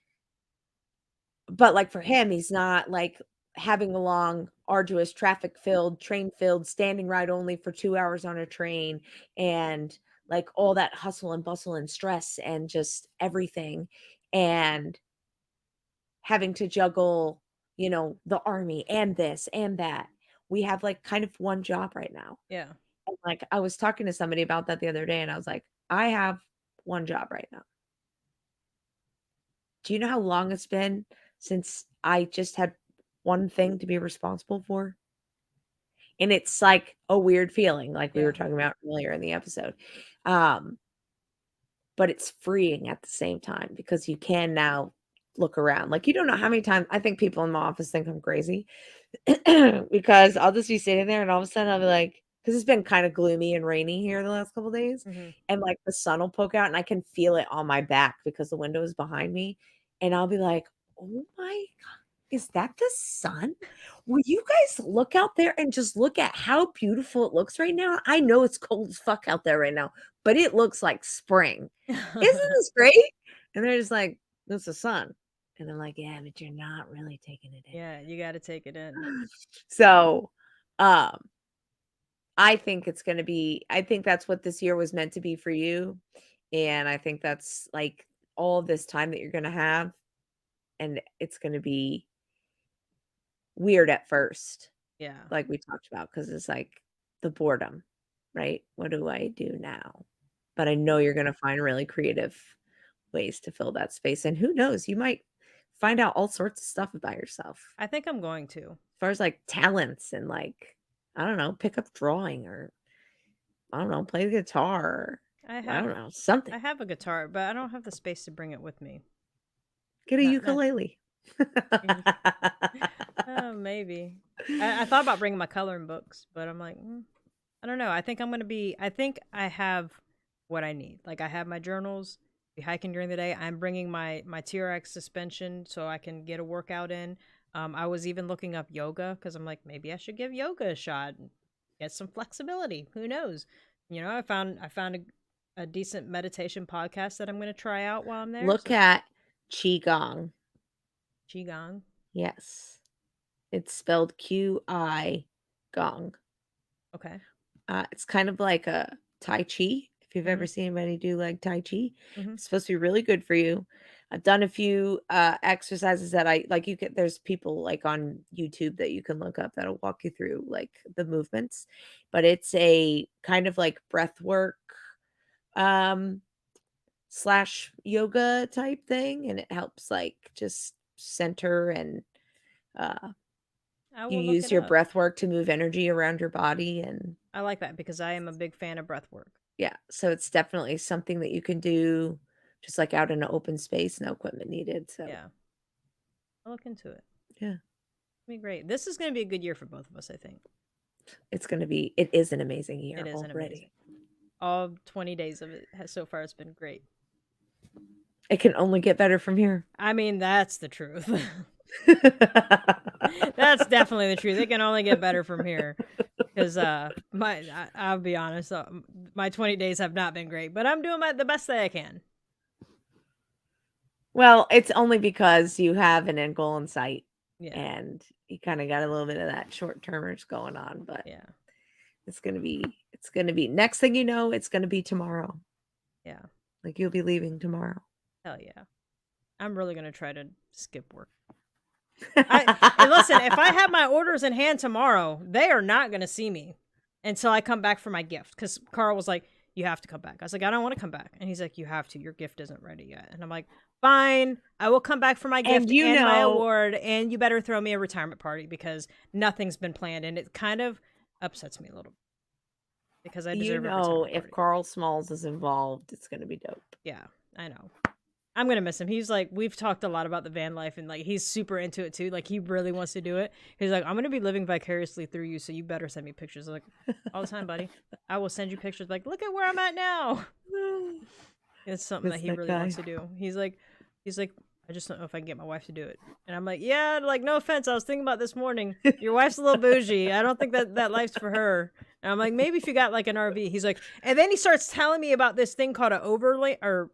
but, like, for him, he's not, like, having a long, arduous, traffic-filled, train-filled, standing ride only for 2 hours on a train and, like, all that hustle and bustle and stress and just everything, and having to juggle, the army and this and that. We have, like, kind of 1 job right now. Yeah. And, like, I was talking to somebody about that the other day, and I was like, "I have 1 job right now." Do you know how long it's been since I just had one thing to be responsible for? And it's like a weird feeling, like we were Yeah. talking about earlier in the episode. Um, but it's freeing at the same time because you can now look around. Like, you don't know how many times I think people in my office think I'm crazy because I'll just be sitting there and all of a sudden I'll be like, because it's been kind of gloomy and rainy here the last couple days, Mhm. and like the sun will poke out and I can feel it on my back because the window is behind me. And I'll be like, oh my is that the sun? Will you guys look out there and just look at how beautiful it looks right now? I know it's cold as fuck out there right now, but it looks like spring. Isn't this great? And they're just like, "That's the sun." And I'm like, "Yeah, but you're not really taking it Yeah, you gotta take it in. in." So, um, I think that's what this year was meant to be for you, and I think that's, like, all of this time that you're gonna have, and it's gonna be weird at first. Yeah. Like we talked about, because it's like the boredom, right? What do I do now? But I know you're gonna find really creative ways to fill that space, and who knows, you might find out all sorts of stuff about yourself. I think I'm going to. As far as, like, talents and, like, I don't know, pick up drawing or, I don't know, play the guitar I or, I have don't know, something. I have a guitar, but I don't have the space to bring it with me. Get a Not ukulele. maybe. I thought about bringing my coloring books, but I'm like, I don't know. I think I have what I need. Like, I have my journals, be hiking during the day. I'm bringing my TRX suspension so I can get a workout in. I was even looking up yoga because I'm like, maybe I should give yoga a shot and get some flexibility. Who knows? I found a decent meditation podcast that I'm going to try out while I'm there. Look So, at Qigong. Qigong. Yes. It's spelled Qi Gong. Okay. It's kind of like a Tai Chi. If you've ever seen anybody do like Tai Chi, it's supposed to be really good for you. I've done a few exercises that I like. There's people like on YouTube that you can look up that'll walk you through like the movements, but it's a kind of like breath work um slash yoga type thing, and it helps like just center and uh I you will look use it your up. breath work to move energy around your body. And I like that because I am a big fan of breath work. yeah, so it's definitely something that you can do just like out in an open space, no equipment needed. So Yeah. I'll look into it. yeah, It'll be great. This is going to be a good year for both of us, I think. it is an amazing year It is an already. amazing. All 20 days of it so far has been great. It can only get better from here. I mean, that's the truth. That's definitely the truth. It can only get better from here. Because I'll be honest, my 20 days have not been great, but I'm doing the best that I can. Well, it's only because you have an end goal in sight. Yeah. And you kind of got a little bit of that short-termers going on, but Yeah. it's gonna be next thing you know, it's gonna be tomorrow. Yeah. Like you'll be leaving tomorrow. Hell yeah. I'm really gonna try to skip work. And listen, if I have my orders in hand tomorrow, they are not gonna see me until I come back for my gift. Because Carl was like, "You have to come back." I was like, "I don't want to come back," and he's like, "You have to. Your gift isn't ready yet." And I'm like, "Fine, I will come back for my gift and my award, and you better throw me a retirement party because nothing's been planned." And it kind of upsets me a little bit because I deserve a retirement if party. Carl Smalls is involved, it's gonna be dope. Yeah, I know. I'm gonna miss him. He's like, we've talked a lot about the van life, and like he's super into it too. Like he really wants to do it. He's like, I'm gonna be living vicariously through you, so you better send me pictures. I'm like, all the time, buddy. I will send you pictures. Like, look at where I'm at now. It's something that he really wants to do. He's like, I just don't know if I can get my wife to do it. And I'm like, yeah, like no offense. I was thinking about this morning. Your wife's a little bougie. I don't think that life's for her. And I'm like, maybe if you got like an RV. He's like, and then he starts telling me about this thing called an overloader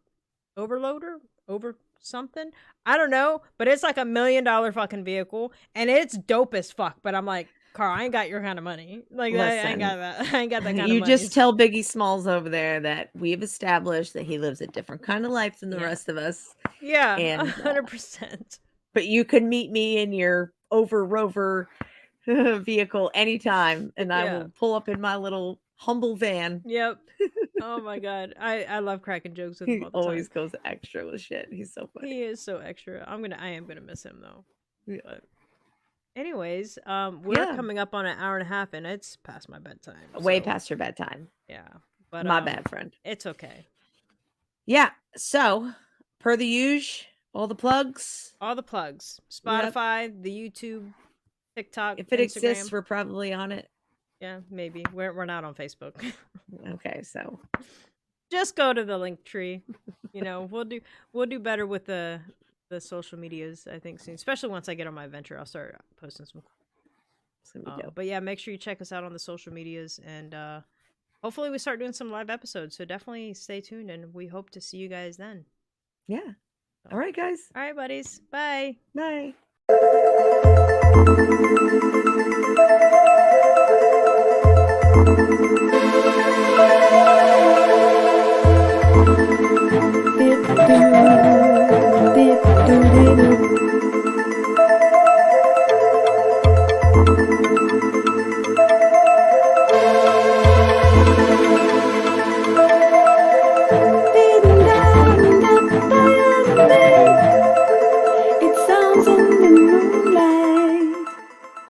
over something. I don't know, but it's like $1 million fucking vehicle, and it's dope as fuck. But I'm like, Carl, I ain't got your kind of money. Like, I ain't got that. I ain't got that kind of money. You just tell Biggie Smalls over there that we've established that he lives a different kind of life than the rest of us. Yeah, and 100%. But you can meet me in your Rover vehicle anytime, and I will pull up in my little humble van. Yep. Oh my god, I love cracking jokes with him all the time. He always goes extra with shit. He's so funny. He is so extra. I am gonna miss him though. Yeah. But anyways, we're coming up on an hour and a half, and it's past my bedtime. Way past your bedtime. Yeah, but my bad, friend. It's okay. Yeah. So, per the usual, all the plugs. Spotify, the YouTube, TikTok. If it Instagram. exists, we're probably on it. Yeah, maybe. We're not on Facebook. Okay, so just go to the link tree. You know, we'll do better with the social medias, I think, soon. Especially once I get on my adventure, I'll start posting some. It's gonna be dope. But yeah, make sure you check us out on the social medias, and hopefully we start doing some live episodes. So definitely stay tuned, and we hope to see you guys then. Yeah. All right, guys. All right, buddies. Bye. Bye.